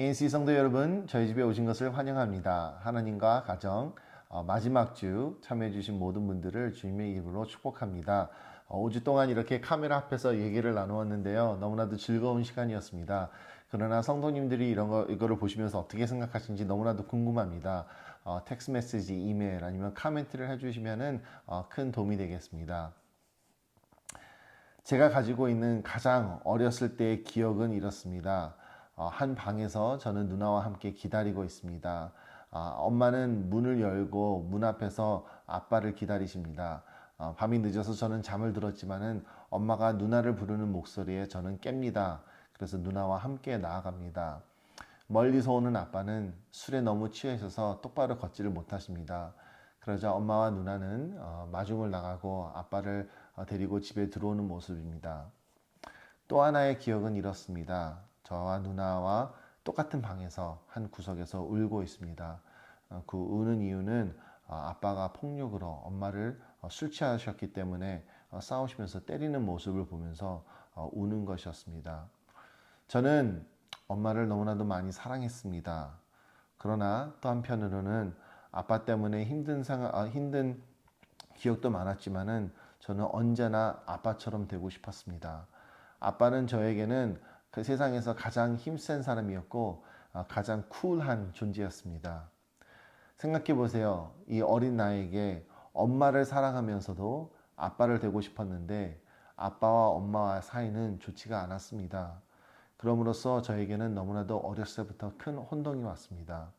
ANC 성도 여러분, 저희 집에 오신 것을 환영합니다. 하나님과 가정, 마지막 주 참여해 주신 모든 분들을 주님의 이름으로 축복합니다. 5주 동안 이렇게 카메라 앞에서 얘기를 나누었는데요. 너무나도 즐거운 시간이었습니다. 그러나 성도님들이 이거를 보시면서 어떻게 생각하시는지 너무나도 궁금합니다. 텍스트 메시지, 이메일 아니면 코멘트를 해주시면 큰 도움이 되겠습니다. 제가 가지고 있는 가장 어렸을 때의 기억은 이렇습니다. 한 방에서 저는 누나와 함께 기다리고 있습니다. 엄마는 문을 열고 문 앞에서 아빠를 기다리십니다. 밤이 늦어서 저는 잠을 들었지만은 엄마가 누나를 부르는 목소리에 저는 깹니다. 그래서 누나와 함께 나아갑니다. 멀리서 오는 아빠는 술에 너무 취해 있어서 똑바로 걷지를 못하십니다. 그러자 엄마와 누나는 마중을 나가고 아빠를 데리고 집에 들어오는 모습입니다. 또 하나의 기억은 이렇습니다. 저와 누나와 똑같은 방에서 한 구석에서 울고 있습니다. 그 우는 이유는 아빠가 폭력으로 엄마를 술 취하셨기 때문에 싸우시면서 때리는 모습을 보면서 우는 것이었습니다. 저는 엄마를 너무나도 많이 사랑했습니다. 그러나 또 한편으로는 아빠 때문에 힘든 기억도 많았지만은 저는 언제나 아빠처럼 되고 싶었습니다. 아빠는 저에게는 그 세상에서 가장 힘센 사람이었고 가장 쿨한 존재였습니다. 생각해 보세요. 이 어린 나이에게 엄마를 사랑하면서도 아빠를 되고 싶었는데 아빠와 엄마와 사이는 좋지가 않았습니다. 그럼으로써 저에게는 너무나도 어렸을 때부터 큰 혼동이 왔습니다.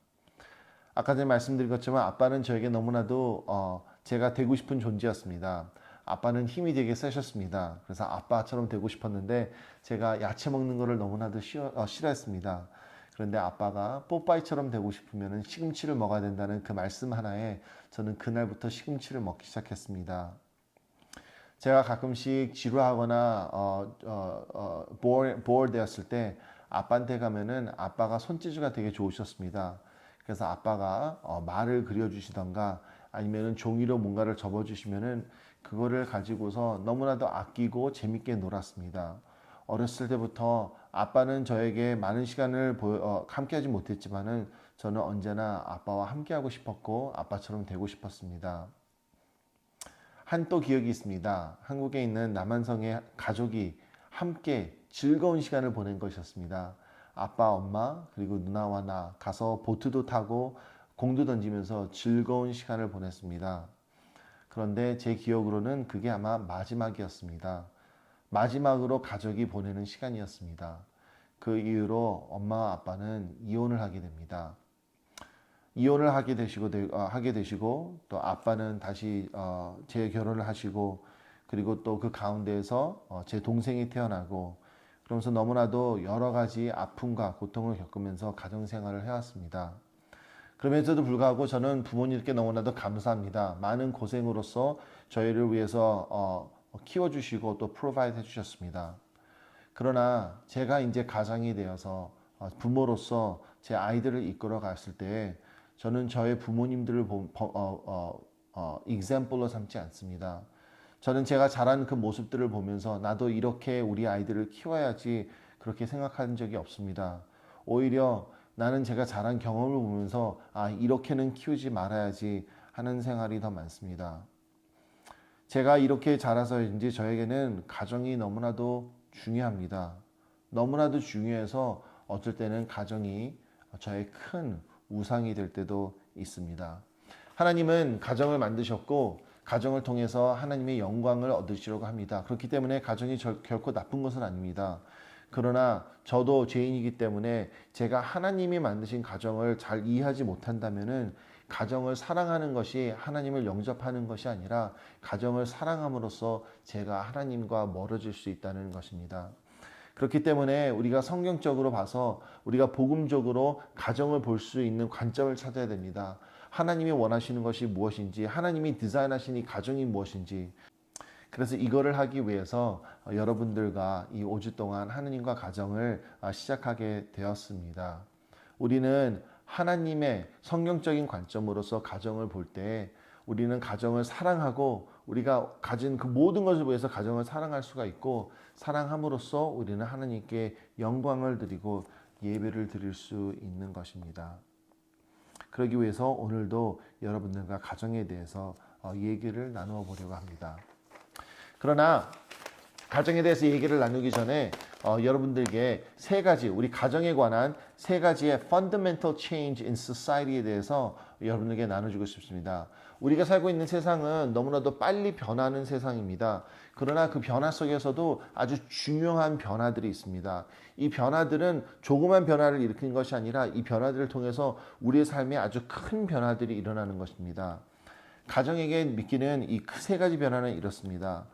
아까 전에 말씀드린 것처럼 아빠는 저에게 너무나도 제가 되고 싶은 존재였습니다. 아빠는 힘이 되게 세셨습니다. 그래서 아빠처럼 되고 싶었는데 제가 야채 먹는 것을 너무나도 싫어했습니다. 그런데 아빠가 뽀빠이처럼 되고 싶으면 시금치를 먹어야 된다는 그 말씀 하나에 저는 그날부터 시금치를 먹기 시작했습니다. 제가 가끔씩 지루하거나 보어 되었을 때 아빠한테 가면은 아빠가 손재주가 되게 좋으셨습니다. 그래서 아빠가 말을 그려주시던가 아니면은 종이로 뭔가를 접어주시면은 그거를 가지고서 너무나도 아끼고 재밌게 놀았습니다. 어렸을 때부터 아빠는 저에게 많은 시간을 함께하지 못했지만은 저는 언제나 아빠와 함께하고 싶었고 아빠처럼 되고 싶었습니다. 한 또 기억이 있습니다. 한국에 있는 남한성의 가족이 함께 즐거운 시간을 보낸 것이었습니다. 아빠, 엄마, 그리고 누나와 나 가서 보트도 타고 공도 던지면서 즐거운 시간을 보냈습니다. 그런데 제 기억으로는 그게 아마 마지막이었습니다. 마지막으로 가족이 보내는 시간이었습니다. 그 이후로 엄마와 아빠는 이혼을 하게 됩니다. 이혼을 하게 되시고 또 아빠는 다시 재결혼을 하시고 그리고 또 그 가운데에서 제 동생이 태어나고 그러면서 너무나도 여러 가지 아픔과 고통을 겪으면서 가정생활을 해왔습니다. 그럼에도 불구하고 저는 부모님께 너무나도 감사합니다. 많은 고생으로서 저희를 위해서 키워주시고 또 프로바이드 해주셨습니다. 그러나 제가 이제 가장이 되어서 부모로서 제 아이들을 이끌어 갔을 때 저는 저의 부모님들을 example로 삼지 않습니다. 저는 제가 자란 그 모습들을 보면서 나도 이렇게 우리 아이들을 키워야지 그렇게 생각한 적이 없습니다. 오히려 나는 제가 자란 경험을 보면서 이렇게는 키우지 말아야지 하는 생활이 더 많습니다. 제가 이렇게 자라서인지 저에게는 가정이 너무나도 중요합니다. 너무나도 중요해서 어쩔 때는 가정이 저의 큰 우상이 될 때도 있습니다. 하나님은 가정을 만드셨고 가정을 통해서 하나님의 영광을 얻으시려고 합니다. 그렇기 때문에 가정이 결코 나쁜 것은 아닙니다. 그러나 저도 죄인이기 때문에 제가 하나님이 만드신 가정을 잘 이해하지 못한다면은 가정을 사랑하는 것이 하나님을 영접하는 것이 아니라 가정을 사랑함으로써 제가 하나님과 멀어질 수 있다는 것입니다. 그렇기 때문에 우리가 성경적으로 봐서 우리가 복음적으로 가정을 볼 수 있는 관점을 찾아야 됩니다. 하나님이 원하시는 것이 무엇인지, 하나님이 디자인하신 이 가정이 무엇인지. 그래서 이거를 하기 위해서 여러분들과 이 5주 동안 하나님과 가정을 시작하게 되었습니다. 우리는 하나님의 성경적인 관점으로서 가정을 볼 때 우리는 가정을 사랑하고 우리가 가진 그 모든 것을 위해서 가정을 사랑할 수가 있고 사랑함으로써 우리는 하나님께 영광을 드리고 예배를 드릴 수 있는 것입니다. 그러기 위해서 오늘도 여러분들과 가정에 대해서 얘기를 나누어 보려고 합니다. 그러나 가정에 대해서 얘기를 나누기 전에 여러분들께 세 가지, 우리 가정에 관한 세 가지의 fundamental change in society에 대해서 여러분들께 나눠주고 싶습니다. 우리가 살고 있는 세상은 너무나도 빨리 변하는 세상입니다. 그러나 그 변화 속에서도 아주 중요한 변화들이 있습니다. 이 변화들은 조그만 변화를 일으키는 것이 아니라 이 변화들을 통해서 우리의 삶에 아주 큰 변화들이 일어나는 것입니다. 가정에게 믿기는 이 세 가지 변화는 이렇습니다.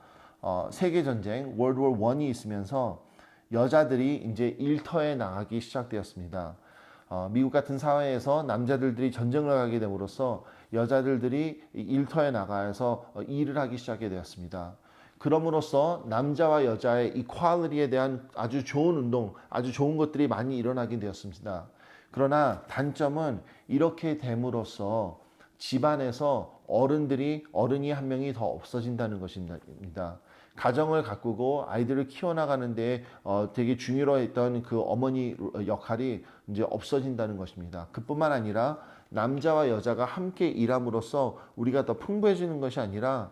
세계전쟁, 월드워 1이 있으면서 여자들이 이제 일터에 나가기 시작되었습니다. 미국 같은 사회에서 남자들이 전쟁을 가게 됨으로써 여자들이 일터에 나가서 일을 하기 시작하게 되었습니다. 그럼으로써 남자와 여자의 이퀄리티에 대한 아주 좋은 운동, 아주 좋은 것들이 많이 일어나게 되었습니다. 그러나 단점은 이렇게 됨으로써 집안에서 어른이 한 명이 더 없어진다는 것입니다. 가정을 가꾸고 아이들을 키워나가는 데 되게 중요했던 그 어머니 역할이 이제 없어진다는 것입니다. 그뿐만 아니라 남자와 여자가 함께 일함으로써 우리가 더 풍부해지는 것이 아니라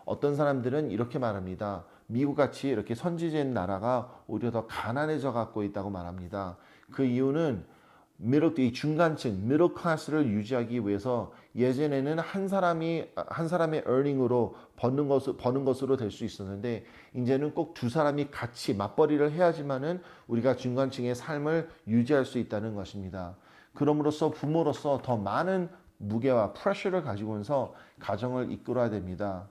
어떤 사람들은 이렇게 말합니다. 미국같이 이렇게 선진된 나라가 오히려 더 가난해져 갖고 있다고 말합니다. 그 이유는 이 중간층, 미들 클래스를 유지하기 위해서 예전에는 한 사람의 earning으로 버는 것으로 될 수 있었는데 이제는 꼭 두 사람이 같이 맞벌이를 해야지만은 우리가 중간층의 삶을 유지할 수 있다는 것입니다. 그럼으로써 부모로서 더 많은 무게와 프레셔를 가지고서 가정을 이끌어야 됩니다.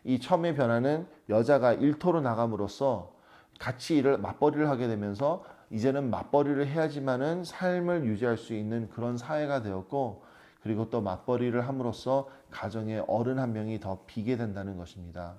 이 처음의 변화는 여자가 일터로 나감으로써 같이 맞벌이를 하게 되면서 이제는 맞벌이를 해야지만은 삶을 유지할 수 있는 그런 사회가 되었고, 그리고 또 맞벌이를 함으로써 가정에 어른 한 명이 더 비게 된다는 것입니다.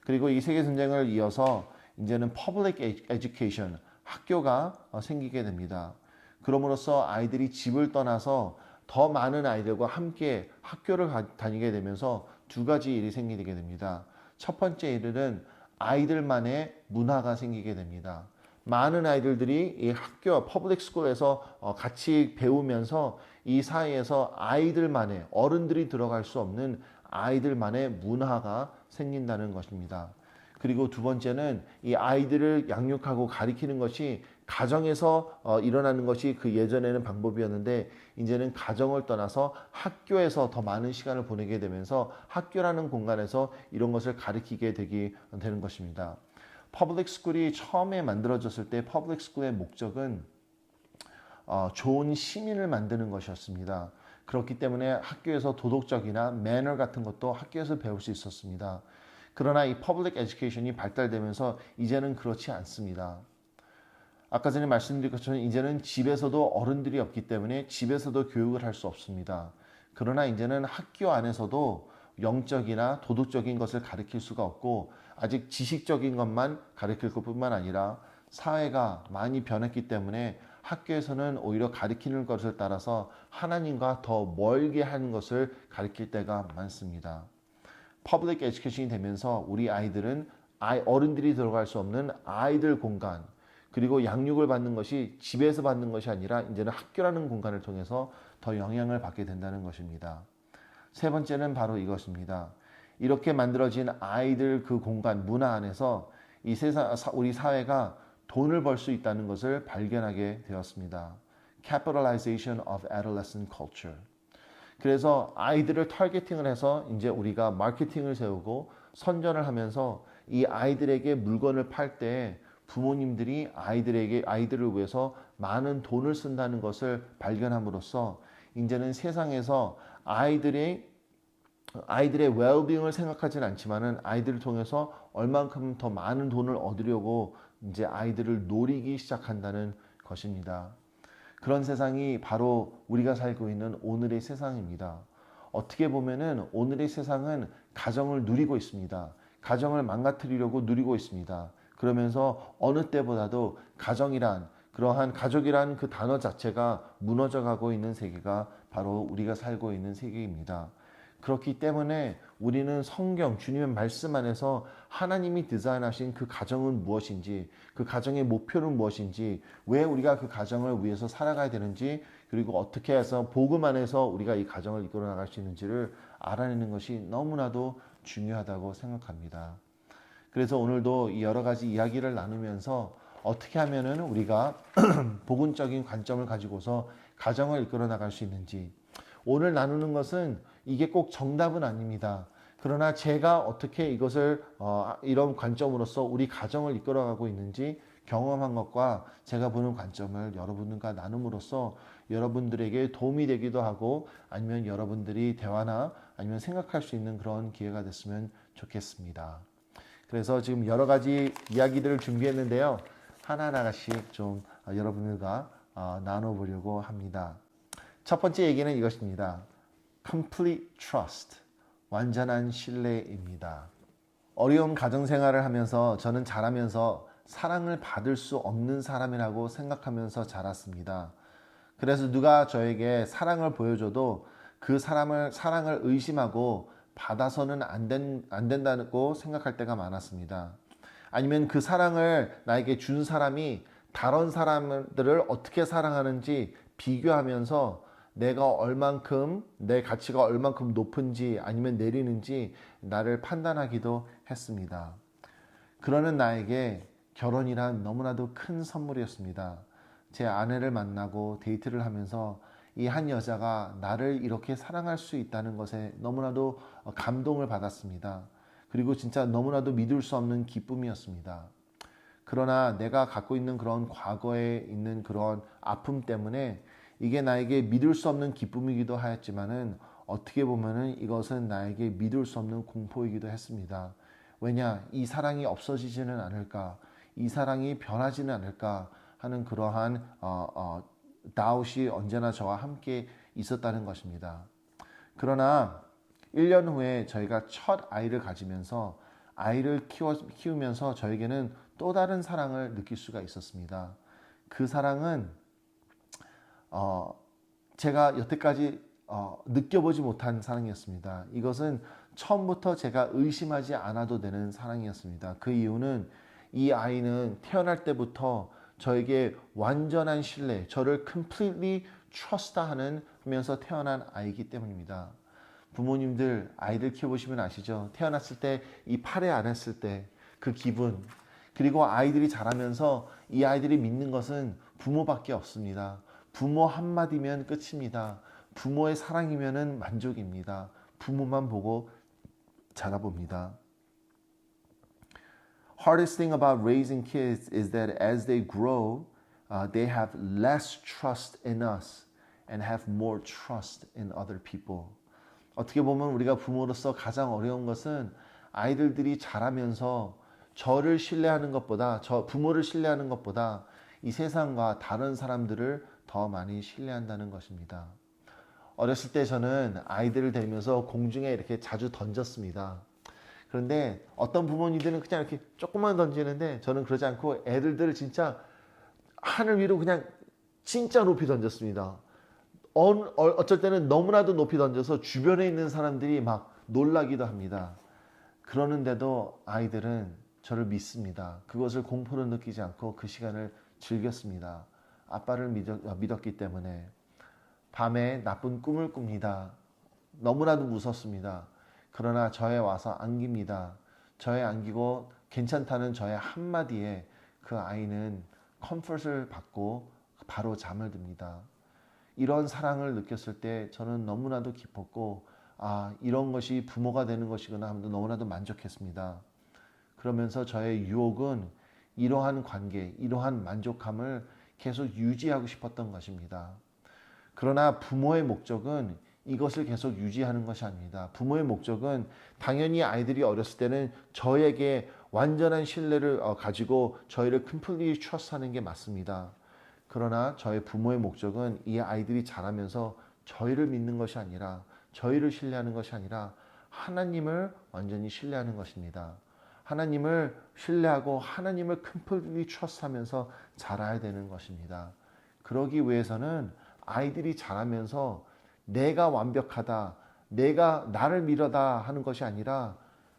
그리고 이 세계전쟁을 이어서 이제는 public education, 학교가 생기게 됩니다. 그럼으로써 아이들이 집을 떠나서 더 많은 아이들과 함께 학교를 다니게 되면서 두 가지 일이 생기게 됩니다. 첫 번째 일은 아이들만의 문화가 생기게 됩니다. 많은 아이들이 이 학교, 퍼블릭 스쿨에서 같이 배우면서 이 사이에서 아이들만의, 어른들이 들어갈 수 없는 아이들만의 문화가 생긴다는 것입니다. 그리고 두 번째는 이 아이들을 양육하고 가리키는 것이 가정에서 일어나는 것이 그 예전에는 방법이었는데 이제는 가정을 떠나서 학교에서 더 많은 시간을 보내게 되면서 학교라는 공간에서 이런 것을 가리키게 되는 것입니다. 퍼블릭 스쿨이 처음에 만들어졌을 때 퍼블릭 스쿨의 목적은 좋은 시민을 만드는 것이었습니다. 그렇기 때문에 학교에서 도덕적이나 매너 같은 것도 학교에서 배울 수 있었습니다. 그러나 이 퍼블릭 에듀케이션이 발달되면서 이제는 그렇지 않습니다. 아까 전에 말씀드린 것처럼 이제는 집에서도 어른들이 없기 때문에 집에서도 교육을 할 수 없습니다. 그러나 이제는 학교 안에서도 영적이나 도덕적인 것을 가르칠 수가 없고 아직 지식적인 것만 가르칠 것뿐만 아니라 사회가 많이 변했기 때문에 학교에서는 오히려 가르치는 것을 따라서 하나님과 더 멀게 하는 것을 가르칠 때가 많습니다. 퍼블릭 에듀케이션이 되면서 우리 아이들은 어른들이 들어갈 수 없는 아이들 공간, 그리고 양육을 받는 것이 집에서 받는 것이 아니라 이제는 학교라는 공간을 통해서 더 영향을 받게 된다는 것입니다. 세 번째는 바로 이것입니다. 이렇게 만들어진 아이들 그 공간, 문화 안에서 이 세상, 우리 사회가 돈을 벌 수 있다는 것을 발견하게 되었습니다. Capitalization of adolescent culture. 그래서 아이들을 타겟팅을 해서 이제 우리가 마케팅을 세우고 선전을 하면서 이 아이들에게 물건을 팔 때 부모님들이 아이들을 위해서 많은 돈을 쓴다는 것을 발견함으로써 이제는 세상에서 아이들의 웰빙을 생각하지는 않지만은 아이들을 통해서 얼만큼 더 많은 돈을 얻으려고 이제 아이들을 노리기 시작한다는 것입니다. 그런 세상이 바로 우리가 살고 있는 오늘의 세상입니다. 어떻게 보면은 오늘의 세상은 가정을 누리고 있습니다. 가정을 망가뜨리려고 누리고 있습니다. 그러면서 어느 때보다도 그러한 가족이란 그 단어 자체가 무너져 가고 있는 세계가 바로 우리가 살고 있는 세계입니다. 그렇기 때문에 우리는 성경, 주님의 말씀 안에서 하나님이 디자인하신 그 가정은 무엇인지, 그 가정의 목표는 무엇인지, 왜 우리가 그 가정을 위해서 살아가야 되는지, 그리고 어떻게 해서 복음 안에서 우리가 이 가정을 이끌어 나갈 수 있는지를 알아내는 것이 너무나도 중요하다고 생각합니다. 그래서 오늘도 이 여러 가지 이야기를 나누면서 어떻게 하면은 우리가 복음적인 관점을 가지고서 가정을 이끌어 나갈 수 있는지, 오늘 나누는 것은 이게 꼭 정답은 아닙니다. 그러나 제가 어떻게 이것을 이런 관점으로서 우리 가정을 이끌어가고 있는지 경험한 것과 제가 보는 관점을 여러분과 나눔으로써 여러분들에게 도움이 되기도 하고, 아니면 여러분들이 대화나 아니면 생각할 수 있는 그런 기회가 됐으면 좋겠습니다. 그래서 지금 여러 가지 이야기들을 준비했는데요. 하나하나씩 좀 여러분들과 나눠보려고 합니다. 첫 번째 얘기는 이것입니다. Complete trust. 완전한 신뢰입니다. 어려운 가정생활을 하면서 저는 자라면서 사랑을 받을 수 없는 사람이라고 생각하면서 자랐습니다. 그래서 누가 저에게 사랑을 보여줘도 그 사랑을 의심하고 받아서는 안 된다고 생각할 때가 많았습니다. 아니면 그 사랑을 나에게 준 사람이 다른 사람들을 어떻게 사랑하는지 비교하면서 내가 얼만큼, 내 가치가 얼만큼 높은지 아니면 내리는지 나를 판단하기도 했습니다. 그러는 나에게 결혼이란 너무나도 큰 선물이었습니다. 제 아내를 만나고 데이트를 하면서 이 한 여자가 나를 이렇게 사랑할 수 있다는 것에 너무나도 감동을 받았습니다. 그리고 진짜 너무나도 믿을 수 없는 기쁨이었습니다. 그러나 내가 갖고 있는 그런 과거에 있는 그런 아픔 때문에 이게 나에게 믿을 수 없는 기쁨이기도 하였지만은 어떻게 보면은 이것은 나에게 믿을 수 없는 공포이기도 했습니다. 왜냐? 이 사랑이 없어지지는 않을까? 이 사랑이 변하지는 않을까? 하는 그러한 다웃이 언제나 저와 함께 있었다는 것입니다. 그러나 1년 후에 저희가 첫 아이를 가지면서 아이를 키우면서 저에게는 또 다른 사랑을 느낄 수가 있었습니다. 그 사랑은 제가 여태까지 느껴보지 못한 사랑이었습니다. 이것은 처음부터 제가 의심하지 않아도 되는 사랑이었습니다. 그 이유는 이 아이는 태어날 때부터 저에게 완전한 신뢰, 저를 completely trust 하면서 태어난 아이이기 때문입니다. 부모님들 아이들 키워보시면 아시죠? 태어났을 때 이 팔에 안았을 때 그 기분, 그리고 아이들이 자라면서 이 아이들이 믿는 것은 부모밖에 없습니다. 부모 한마디면 끝입니다. 부모의 사랑이면 만족입니다. 부모만 보고 자라봅니다. Hardest thing about raising kids is that as they grow, they have less trust in us and have more trust in other people. 어떻게 보면 우리가 부모로서 가장 어려운 것은 아이들이 자라면서 저를 신뢰하는 것보다, 부모를 신뢰하는 것보다 이 세상과 다른 사람들을 더 많이 신뢰한다는 것입니다. 어렸을 때 저는 아이들을 데리면서 공중에 이렇게 자주 던졌습니다. 그런데 어떤 부모님들은 그냥 이렇게 조금만 던지는데 저는 그러지 않고 애들을 진짜 하늘 위로 그냥 진짜 높이 던졌습니다. 어쩔 때는 너무나도 높이 던져서 주변에 있는 사람들이 막 놀라기도 합니다. 그러는데도 아이들은 저를 믿습니다. 그것을 공포로 느끼지 않고 그 시간을 즐겼습니다. 아빠를 믿었기 때문에. 밤에 나쁜 꿈을 꿉니다. 너무나도 무섭습니다. 그러나 저에 와서 안깁니다. 저에 안기고 괜찮다는 저의 한마디에 그 아이는 컴포트를 받고 바로 잠을 듭니다. 이런 사랑을 느꼈을 때 저는 너무나도 기뻤고, 이런 것이 부모가 되는 것이구나 하면서 너무나도 만족했습니다. 그러면서 저의 유혹은 이러한 관계, 이러한 만족함을 계속 유지하고 싶었던 것입니다. 그러나 부모의 목적은 이것을 계속 유지하는 것이 아닙니다. 부모의 목적은 당연히 아이들이 어렸을 때는 저에게 완전한 신뢰를 가지고 저희를 completely trust하는 게 맞습니다. 그러나 저의 부모의 목적은 이 아이들이 자라면서 저희를 믿는 것이 아니라, 저희를 신뢰하는 것이 아니라 하나님을 완전히 신뢰하는 것입니다. 하나님을 신뢰하고 하나님을 completely trust하면서 자라야 되는 것입니다. 그러기 위해서는 아이들이 자라면서 내가 완벽하다, 내가 나를 믿어다 하는 것이 아니라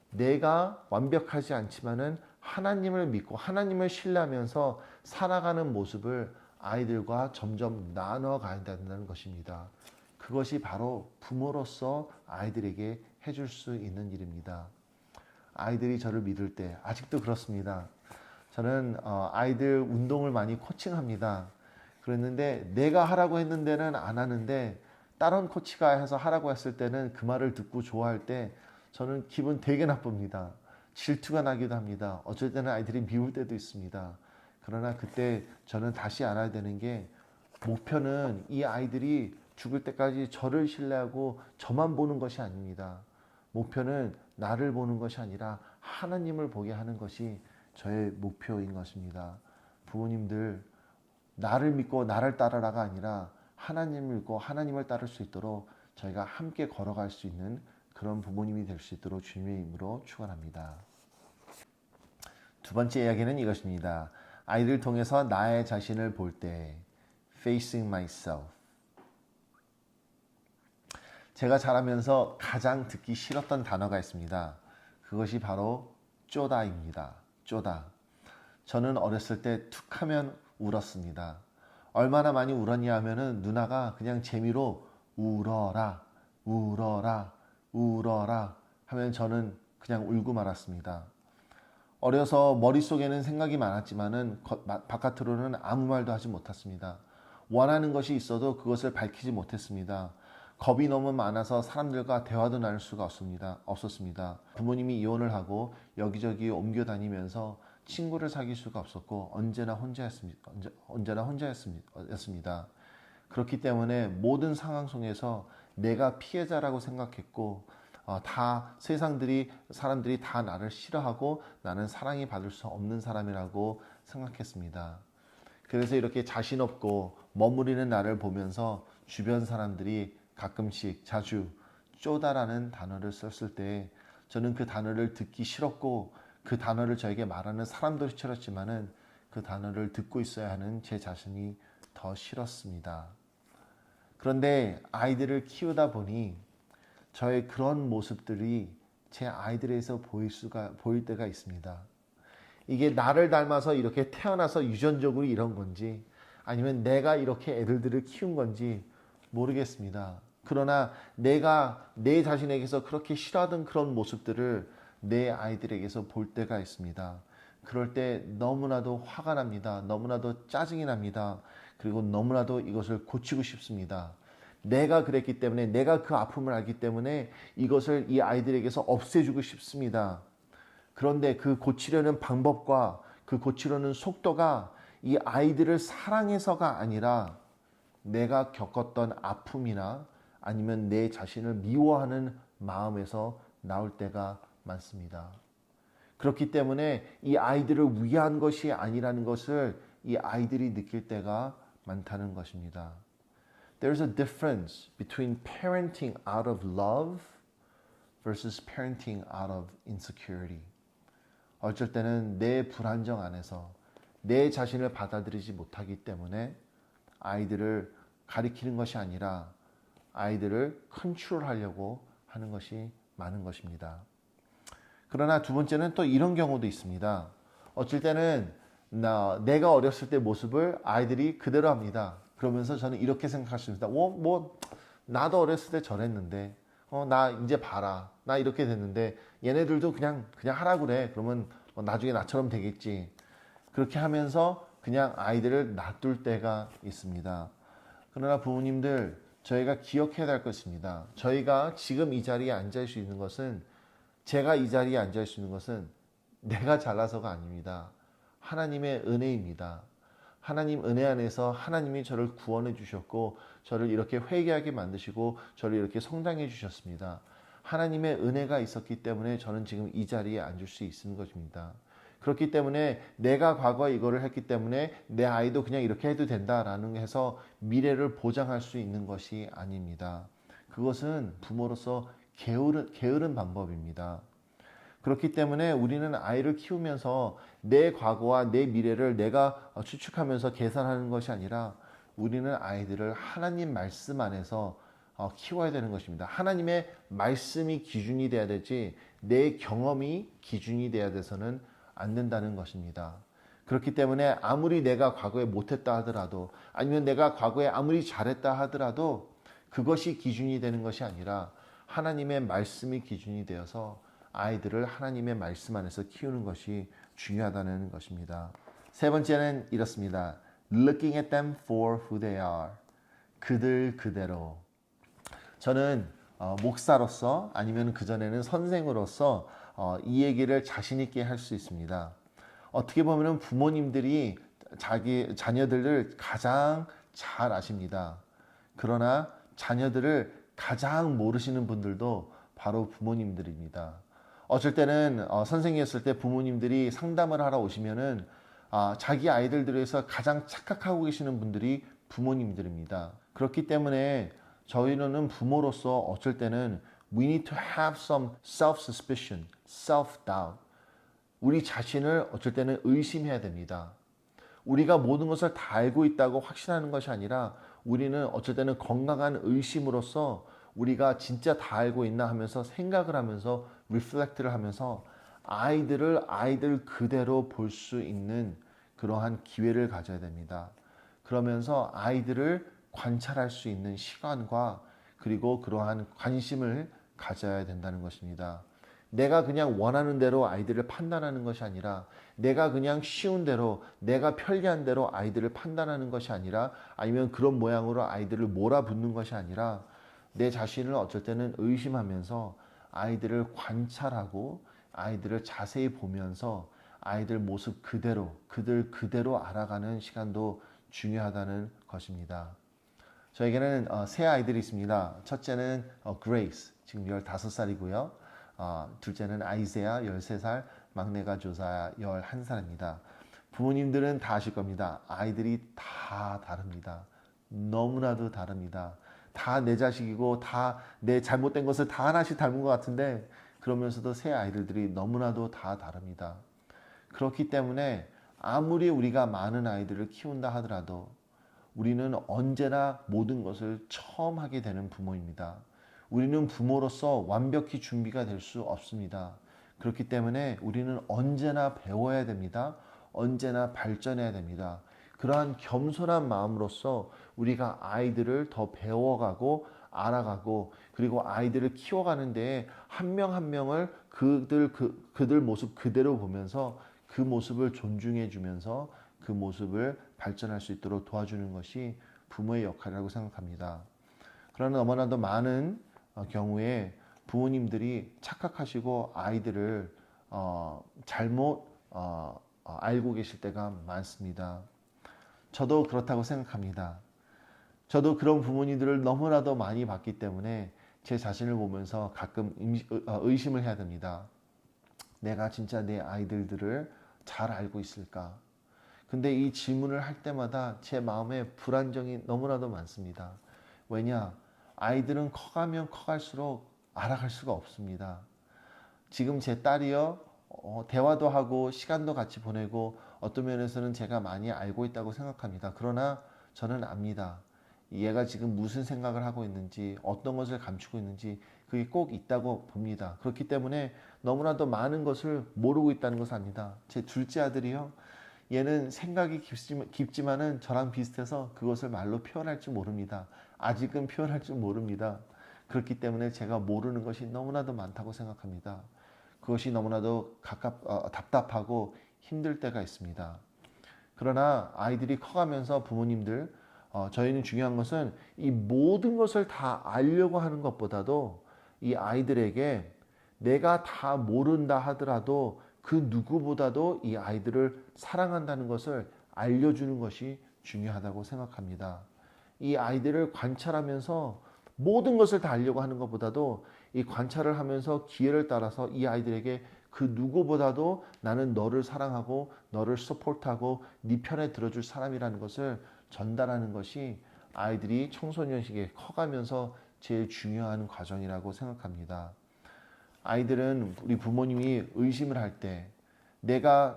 내가 완벽하지 않지만은 하나님을 믿고 하나님을 신뢰하면서 살아가는 모습을 아이들과 점점 나눠가야 된다는 것입니다. 그것이 바로 부모로서 아이들에게 해줄 수 있는 일입니다. 아이들이 저를 믿을 때 아직도 그렇습니다. 저는 아이들 운동을 많이 코칭합니다. 그랬는데 내가 하라고 했는데는 안 하는데 다른 코치가 해서 하라고 했을 때는 그 말을 듣고 좋아할 때 저는 기분 되게 나쁩니다. 질투가 나기도 합니다. 어쩔 때는 아이들이 미울 때도 있습니다. 그러나 그때 저는 다시 알아야 되는 게 목표는 이 아이들이 죽을 때까지 저를 신뢰하고 저만 보는 것이 아닙니다. 목표는 나를 보는 것이 아니라 하나님을 보게 하는 것이 저의 목표인 것입니다. 부모님들 나를 믿고 나를 따르라가 아니라 하나님을 믿고 하나님을 따를 수 있도록 저희가 함께 걸어갈 수 있는 그런 부모님이 될 수 있도록 주님의 이름으로 축원합니다. 두 번째 이야기는 이것입니다. 아이들 통해서 나의 자신을 볼 때 facing myself. 제가 자라면서 가장 듣기 싫었던 단어가 있습니다. 그것이 바로 쪼다입니다. 쪼다. 저는 어렸을 때 툭하면 울었습니다. 얼마나 많이 울었냐 하면은 누나가 그냥 재미로 울어라, 울어라, 울어라 하면 저는 그냥 울고 말았습니다. 어려서 머릿속에는 생각이 많았지만은 바깥으로는 아무 말도 하지 못했습니다. 원하는 것이 있어도 그것을 밝히지 못했습니다. 겁이 너무 많아서 사람들과 대화도 나눌 수가 없었습니다. 부모님이 이혼을 하고 여기저기 옮겨 다니면서 친구를 사귈 수가 없었고 언제나 혼자였습니다. 그렇기 때문에 모든 상황 속에서 내가 피해자라고 생각했고 다 사람들이 다 나를 싫어하고 나는 사랑이 받을 수 없는 사람이라고 생각했습니다. 그래서 이렇게 자신 없고 머무르는 나를 보면서 주변 사람들이 가끔씩 자주 쪼다라는 단어를 썼을 때 저는 그 단어를 듣기 싫었고 그 단어를 저에게 말하는 사람도 싫었지만은 그 단어를 듣고 있어야 하는 제 자신이 더 싫었습니다. 그런데 아이들을 키우다 보니 저의 그런 모습들이 제 아이들에서 보일 때가 있습니다. 이게 나를 닮아서 이렇게 태어나서 유전적으로 이런 건지 아니면 내가 이렇게 애들을 키운 건지 모르겠습니다. 그러나 내가 내 자신에게서 그렇게 싫어하던 그런 모습들을 내 아이들에게서 볼 때가 있습니다. 그럴 때 너무나도 화가 납니다. 너무나도 짜증이 납니다. 그리고 너무나도 이것을 고치고 싶습니다. 내가 그랬기 때문에 내가 그 아픔을 알기 때문에 이것을 이 아이들에게서 없애주고 싶습니다. 그런데 그 고치려는 방법과 그 고치려는 속도가 이 아이들을 사랑해서가 아니라 내가 겪었던 아픔이나 아니면 내 자신을 미워하는 마음에서 나올 때가 많습니다. 그렇기 때문에 이 아이들을 위한 것이 아니라는 것을 이 아이들이 느낄 때가 많다는 것입니다. There's a difference between parenting out of love versus parenting out of insecurity. 어쩔 때는 내 불안정 안에서 내 자신을 받아들이지 못하기 때문에 아이들을 가리키는 것이 아니라 아이들을 컨트롤하려고 하는 것이 많은 것입니다. 그러나 두 번째는 또 이런 경우도 있습니다. 어쩔 때는 내가 어렸을 때 모습을 아이들이 그대로 합니다. 그러면서 저는 이렇게 생각할 수 있습니다. 나도 어렸을 때 저랬는데, 나 이제 봐라. 나 이렇게 됐는데, 얘네들도 그냥 하라 그래. 그러면 나중에 나처럼 되겠지. 그렇게 하면서 그냥 아이들을 놔둘 때가 있습니다. 그러나 부모님들, 저희가 기억해야 될 것입니다. 저희가 지금 이 자리에 앉을 수 있는 것은, 제가 이 자리에 앉을 수 있는 것은 내가 잘나서가 아닙니다. 하나님의 은혜입니다. 하나님 은혜 안에서 하나님이 저를 구원해 주셨고 저를 이렇게 회개하게 만드시고 저를 이렇게 성장해 주셨습니다. 하나님의 은혜가 있었기 때문에 저는 지금 이 자리에 앉을 수 있는 것입니다. 그렇기 때문에 내가 과거에 이거를 했기 때문에 내 아이도 그냥 이렇게 해도 된다라는 해서 미래를 보장할 수 있는 것이 아닙니다. 그것은 부모로서 게으른 방법입니다. 그렇기 때문에 우리는 아이를 키우면서 내 과거와 내 미래를 내가 추측하면서 계산하는 것이 아니라 우리는 아이들을 하나님 말씀 안에서 키워야 되는 것입니다. 하나님의 말씀이 기준이 돼야 되지 내 경험이 기준이 돼야 돼서는 안 된다는 것입니다. 그렇기 때문에 아무리 내가 과거에 못했다 하더라도 아니면 내가 과거에 아무리 잘했다 하더라도 그것이 기준이 되는 것이 아니라 하나님의 말씀이 기준이 되어서 아이들을 하나님의 말씀 안에서 키우는 것이 중요하다는 것입니다. 세 번째는 이렇습니다. Looking at them for who they are. 그들 그대로. 저는 목사로서 아니면 그전에는 선생으로서 이 얘기를 자신 있게 할 수 있습니다. 어떻게 보면 부모님들이 자기 자녀들을 가장 잘 아십니다. 그러나 자녀들을 가장 모르시는 분들도 바로 부모님들입니다. 어쩔 때는 선생이었을 때 부모님들이 상담을 하러 오시면은 자기 아이들에서 가장 착각하고 계시는 분들이 부모님들입니다. 그렇기 때문에 저희는 부모로서 어쩔 때는 we need to have some self-suspicion, self-doubt. 우리 자신을 어쩔 때는 의심해야 됩니다. 우리가 모든 것을 다 알고 있다고 확신하는 것이 아니라 우리는 어쩔 때는 건강한 의심으로써 우리가 진짜 다 알고 있나 하면서 생각을 하면서 리플렉트를 하면서 아이들 그대로 볼 수 있는 그러한 기회를 가져야 됩니다. 그러면서 아이들을 관찰할 수 있는 시간과 그리고 그러한 관심을 가져야 된다는 것입니다. 내가 그냥 원하는 대로 아이들을 판단하는 것이 아니라 내가 그냥 쉬운 대로 내가 편리한 대로 아이들을 판단하는 것이 아니라 아니면 그런 모양으로 아이들을 몰아붙는 것이 아니라 내 자신을 어쩔 때는 의심하면서 아이들을 관찰하고 아이들을 자세히 보면서 아이들 모습 그대로 그들 그대로 알아가는 시간도 중요하다는 것입니다. 저에게는 세 아이들이 있습니다. 첫째는 그레이스, 지금 15살이고요. 둘째는 아이세아 13살, 막내가 조사야 11살입니다. 부모님들은 다 아실 겁니다. 아이들이 다 다릅니다. 너무나도 다릅니다. 다 내 자식이고 다 내 잘못된 것을 다 하나씩 닮은 것 같은데 그러면서도 세 아이들이 너무나도 다 다릅니다. 그렇기 때문에 아무리 우리가 많은 아이들을 키운다 하더라도 우리는 언제나 모든 것을 처음 하게 되는 부모입니다. 우리는 부모로서 완벽히 준비가 될 수 없습니다. 그렇기 때문에 우리는 언제나 배워야 됩니다. 언제나 발전해야 됩니다. 그러한 겸손한 마음으로서 우리가 아이들을 더 배워가고 알아가고 그리고 아이들을 키워가는 데에 한 명 한 명을 그들 모습 그대로 보면서 그 모습을 존중해 주면서 그 모습을 발전할 수 있도록 도와주는 것이 부모의 역할이라고 생각합니다. 그러나 너무나도 많은 경우에 부모님들이 착각하시고 아이들을 잘못 알고 계실 때가 많습니다. 저도 그렇다고 생각합니다. 저도 그런 부모님들을 너무나도 많이 봤기 때문에 제 자신을 보면서 가끔 의심을 해야 됩니다. 내가 진짜 내 아이들을 잘 알고 있을까? 근데 이 질문을 할 때마다 제 마음에 불안정이 너무나도 많습니다. 왜냐? 아이들은 커가면 커갈수록 알아갈 수가 없습니다. 지금 제 딸이요, 대화도 하고 시간도 같이 보내고 어떤 면에서는 제가 많이 알고 있다고 생각합니다. 그러나 저는 압니다. 얘가 지금 무슨 생각을 하고 있는지 어떤 것을 감추고 있는지 그게 꼭 있다고 봅니다. 그렇기 때문에 너무나도 많은 것을 모르고 있다는 것을 압니다. 제 둘째 아들이요. 얘는 생각이 깊지만은 저랑 비슷해서 그것을 말로 표현할 줄 모릅니다. 아직은 표현할 줄 모릅니다. 그렇기 때문에 제가 모르는 것이 너무나도 많다고 생각합니다. 그것이 너무나도 답답하고 힘들 때가 있습니다. 그러나 아이들이 커가면서 부모님들 저희는 중요한 것은 이 모든 것을 다 알려고 하는 것보다도 이 아이들에게 내가 다 모른다 하더라도 그 누구보다도 이 아이들을 사랑한다는 것을 알려주는 것이 중요하다고 생각합니다. 이 아이들을 관찰하면서 모든 것을 다 알려고 하는 것보다도 이 관찰을 하면서 기회를 따라서 이 아이들에게 그 누구보다도 나는 너를 사랑하고 너를 서포트하고 네 편에 들어줄 사람이라는 것을 전달하는 것이 아이들이 청소년 시기에 커가면서 제일 중요한 과정이라고 생각합니다. 아이들은 우리 부모님이 의심을 할 때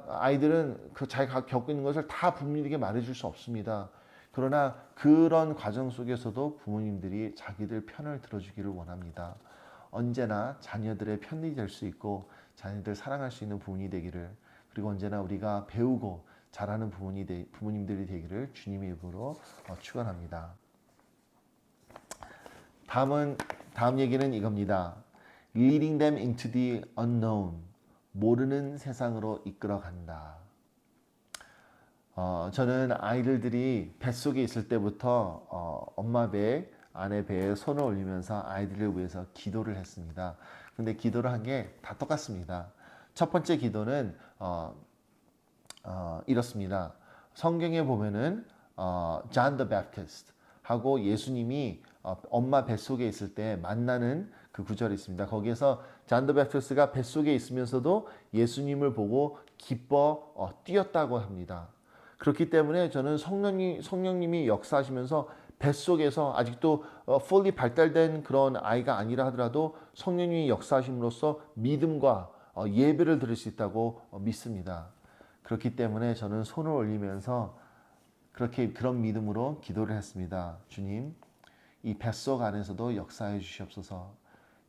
아이들은 그 자기가 겪고 있는 것을 다 부모님에게 말해줄 수 없습니다. 그러나 그런 과정 속에서도 부모님들이 자기들 편을 들어주기를 원합니다. 언제나 자녀들의 편이 될 수 있고 자녀들 사랑할 수 있는 부모님이 되기를, 그리고 언제나 우리가 배우고 잘하는 부모님들이 되기를 주님의 이름으로 축원합니다. 다음 얘기는 이겁니다. Leading them into the unknown. 모르는 세상으로 이끌어간다. 저는 아이들이 뱃속에 있을 때부터 엄마 배, 아내 배에 손을 올리면서 아이들을 위해서 기도를 했습니다. 근데 기도를 한 게 다 똑같습니다. 첫 번째 기도는 이렇습니다. 성경에 보면은 John the Baptist 하고 예수님이 엄마 뱃속에 있을 때 만나는 그 구절이 있습니다. 거기에서 John the Baptist가 뱃속에 있으면서도 예수님을 보고 기뻐 뛰었다고 합니다. 그렇기 때문에 저는 성령님이 역사하시면서 뱃속에서 아직도 fully 발달된 그런 아이가 아니라 하더라도 성령님이 역사하심으로써 믿음과 예배를 드릴 수 있다고 믿습니다. 그렇기 때문에 저는 손을 올리면서 그런 믿음으로 기도를 했습니다. 주님, 이 뱃속 안에서도 역사해 주시옵소서.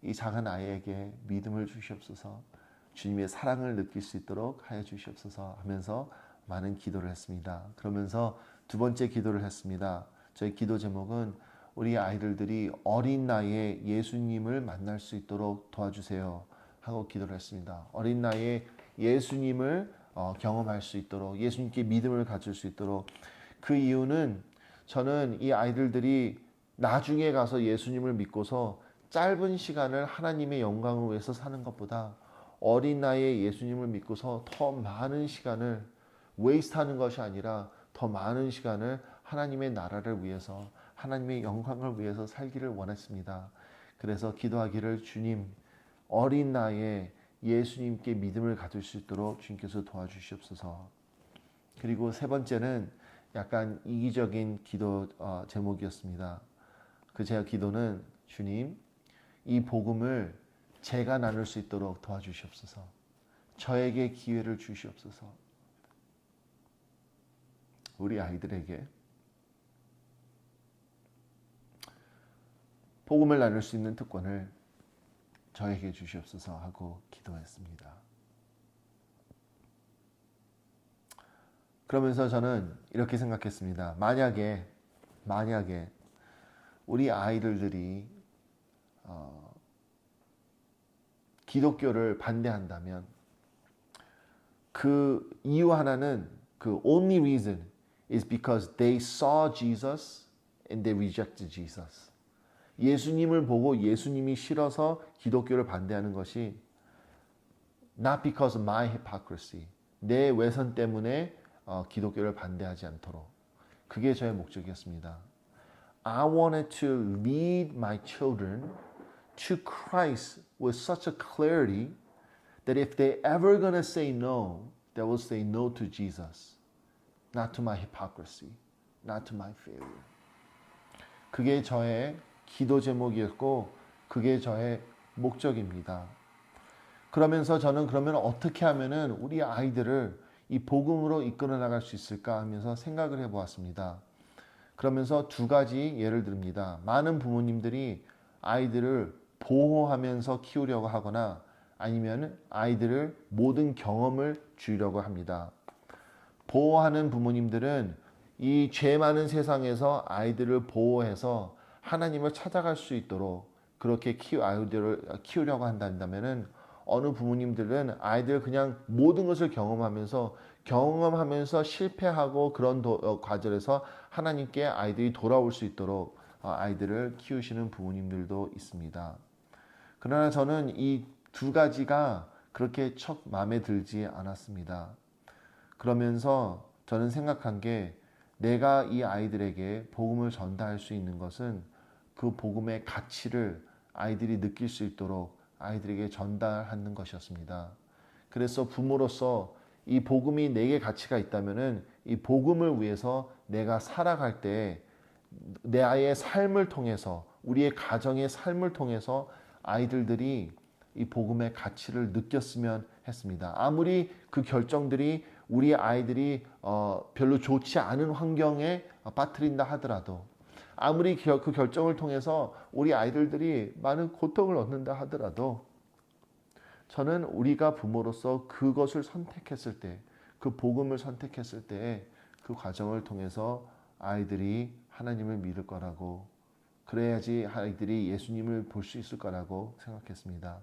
이 작은 아이에게 믿음을 주시옵소서. 주님의 사랑을 느낄 수 있도록 하여 주시옵소서 하면서 많은 기도를 했습니다. 그러면서 두 번째 기도를 했습니다. 저희 기도 제목은 우리 아이들이 어린 나이에 예수님을 만날 수 있도록 도와주세요 하고 기도를 했습니다. 어린 나이에 예수님을 경험할 수 있도록, 예수님께 믿음을 가질 수 있도록. 그 이유는 저는 이 아이들이 나중에 가서 예수님을 믿고서 짧은 시간을 하나님의 영광을 위해서 사는 것보다 어린 나이에 예수님을 믿고서 더 많은 시간을 웨이스트하는 것이 아니라 더 많은 시간을 하나님의 나라를 위해서, 하나님의 영광을 위해서 살기를 원했습니다. 그래서 기도하기를, 주님, 어린 나이에 예수님께 믿음을 가질 수 있도록 주님께서 도와주시옵소서. 그리고 세 번째는 약간 이기적인 기도 제목이었습니다. 제 기도는, 주님, 이 복음을 제가 나눌 수 있도록 도와주시옵소서. 저에게 기회를 주시옵소서. 우리 아이들에게 복음을 나눌 수 있는 특권을 저에게 주시옵소서 하고 기도했습니다. 그러면서 저는 이렇게 생각했습니다. 만약에 우리 아이들이 기독교를 반대한다면 그 이유 하나는, 그 only reason is because they saw Jesus and they rejected Jesus. 예수님을 보고 예수님이 싫어서 기독교를 반대하는 것이 not because of my hypocrisy, 내 외선 때문에 기독교를 반대하지 않도록. 그게 저의 목적이었습니다. I wanted to lead my children to Christ with such a clarity that if they ever gonna say no, they will say no to Jesus, not to my hypocrisy, not to my failure. 그게 저의 기도 제목이었고 그게 저의 목적입니다. 그러면서 저는 그러면 어떻게 하면은 우리 아이들을 이 복음으로 이끌어 나갈 수 있을까 하면서 생각을 해보았습니다. 그러면서 두 가지 예를 듭니다. 많은 부모님들이 아이들을 보호하면서 키우려고 하거나 아니면 아이들을 모든 경험을 주려고 합니다. 보호하는 부모님들은 이 죄 많은 세상에서 아이들을 보호해서 하나님을 찾아갈 수 있도록 그렇게 아이들을 키우려고 한다면은, 어느 부모님들은 아이들 그냥 모든 것을 경험하면서 실패하고 그런 과정에서 하나님께 아이들이 돌아올 수 있도록 아이들을 키우시는 부모님들도 있습니다. 그러나 저는 이 두 가지가 그렇게 척 마음에 들지 않았습니다. 그러면서 저는 생각한 게, 내가 이 아이들에게 복음을 전달할 수 있는 것은 그 복음의 가치를 아이들이 느낄 수 있도록 아이들에게 전달하는 것이었습니다. 그래서 부모로서 이 복음이 내게 가치가 있다면은 이 복음을 위해서 내가 살아갈 때 내 아이의 삶을 통해서, 우리의 가정의 삶을 통해서 아이들이 이 복음의 가치를 느꼈으면 했습니다. 아무리 그 결정들이 우리 아이들이 별로 좋지 않은 환경에 빠뜨린다 하더라도, 아무리 그 결정을 통해서 우리 아이들이 많은 고통을 얻는다 하더라도, 저는 우리가 부모로서 그것을 선택했을 때, 그 복음을 선택했을 때 그 과정을 통해서 아이들이 하나님을 믿을 거라고, 그래야지 아이들이 예수님을 볼 수 있을 거라고 생각했습니다.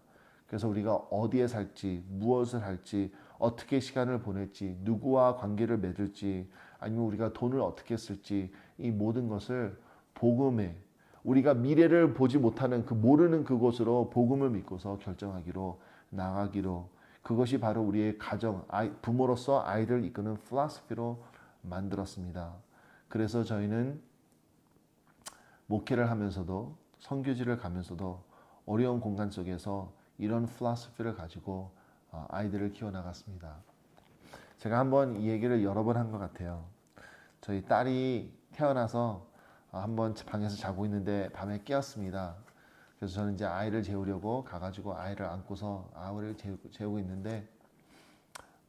그래서 우리가 어디에 살지, 무엇을 할지, 어떻게 시간을 보낼지, 누구와 관계를 맺을지, 아니면 우리가 돈을 어떻게 쓸지, 이 모든 것을 복음에, 우리가 미래를 보지 못하는 그 모르는 그곳으로 복음을 믿고서 결정하기로, 나가기로, 그것이 바로 우리의 가정, 부모로서 아이를 이끄는 필로소피로 만들었습니다. 그래서 저희는 목회를 하면서도, 선교지를 가면서도 어려운 공간 속에서 이런 필로소피를 가지고 아이들을 키워나갔습니다. 제가 한번 이 얘기를 여러 번 한 것 같아요. 저희 딸이 태어나서 한번 방에서 자고 있는데 밤에 깨었습니다. 그래서 저는 이제 아이를 재우려고 가가지고 아이를 안고서 아이를 재우고 있는데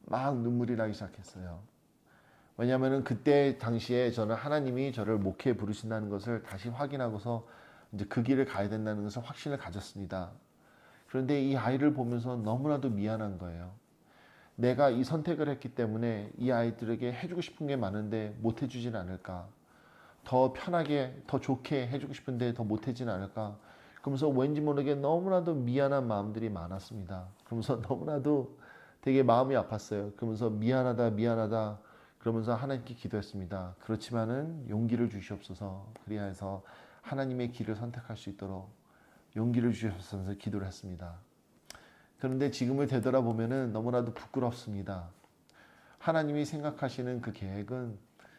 막 눈물이 나기 시작했어요. 왜냐하면 그때 당시에 저는 하나님이 저를 목회에 부르신다는 것을 다시 확인하고서 이제 그 길을 가야 된다는 것을 확신을 가졌습니다. 그런데 이 아이를 보면서 너무나도 미안한 거예요. 내가 이 선택을 했기 때문에 이 아이들에게 해주고 싶은 게 많은데 못 해주진 않을까? 더 편하게, 더 좋게 해주고 싶은데 더 못 해주진 않을까? 그러면서 왠지 모르게 너무나도 미안한 마음들이 많았습니다. 그러면서 너무나도 되게 마음이 아팠어요. 그러면서 미안하다, 미안하다. 그러면서 하나님께 기도했습니다. 그렇지만은 용기를 주시옵소서. 그리하여서 하나님의 길을 선택할 수 있도록 용기를 주시옵소서 기도를 했습니다. 그런데 지금을 되돌아보면은 너무나도 부끄럽습니다. 하나님이 생각하시는 그 계획은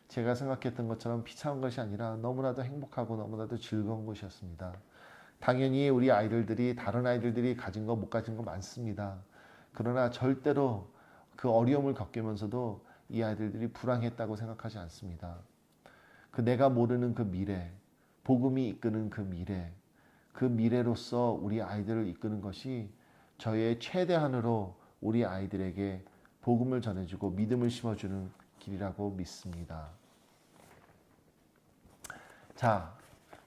제가 생각했던 것처럼 비참한 것이 아니라 너무나도 행복하고 너무나도 즐거운 것이었습니다. 당연히 우리 아이들이 다른 아이들이 가진 거 못 가진 거 많습니다. 그러나 절대로 그 어려움을 겪으면서도 이 아이들이 불행했다고 생각하지 않습니다. 그 내가 모르는 그 미래, 복음이 이끄는 그 미래, 그 미래로서 우리 아이들을 이끄는 것이 저의 최대한으로 우리 아이들에게 복음을 전해주고 믿음을 심어주는 길이라고 믿습니다. 자,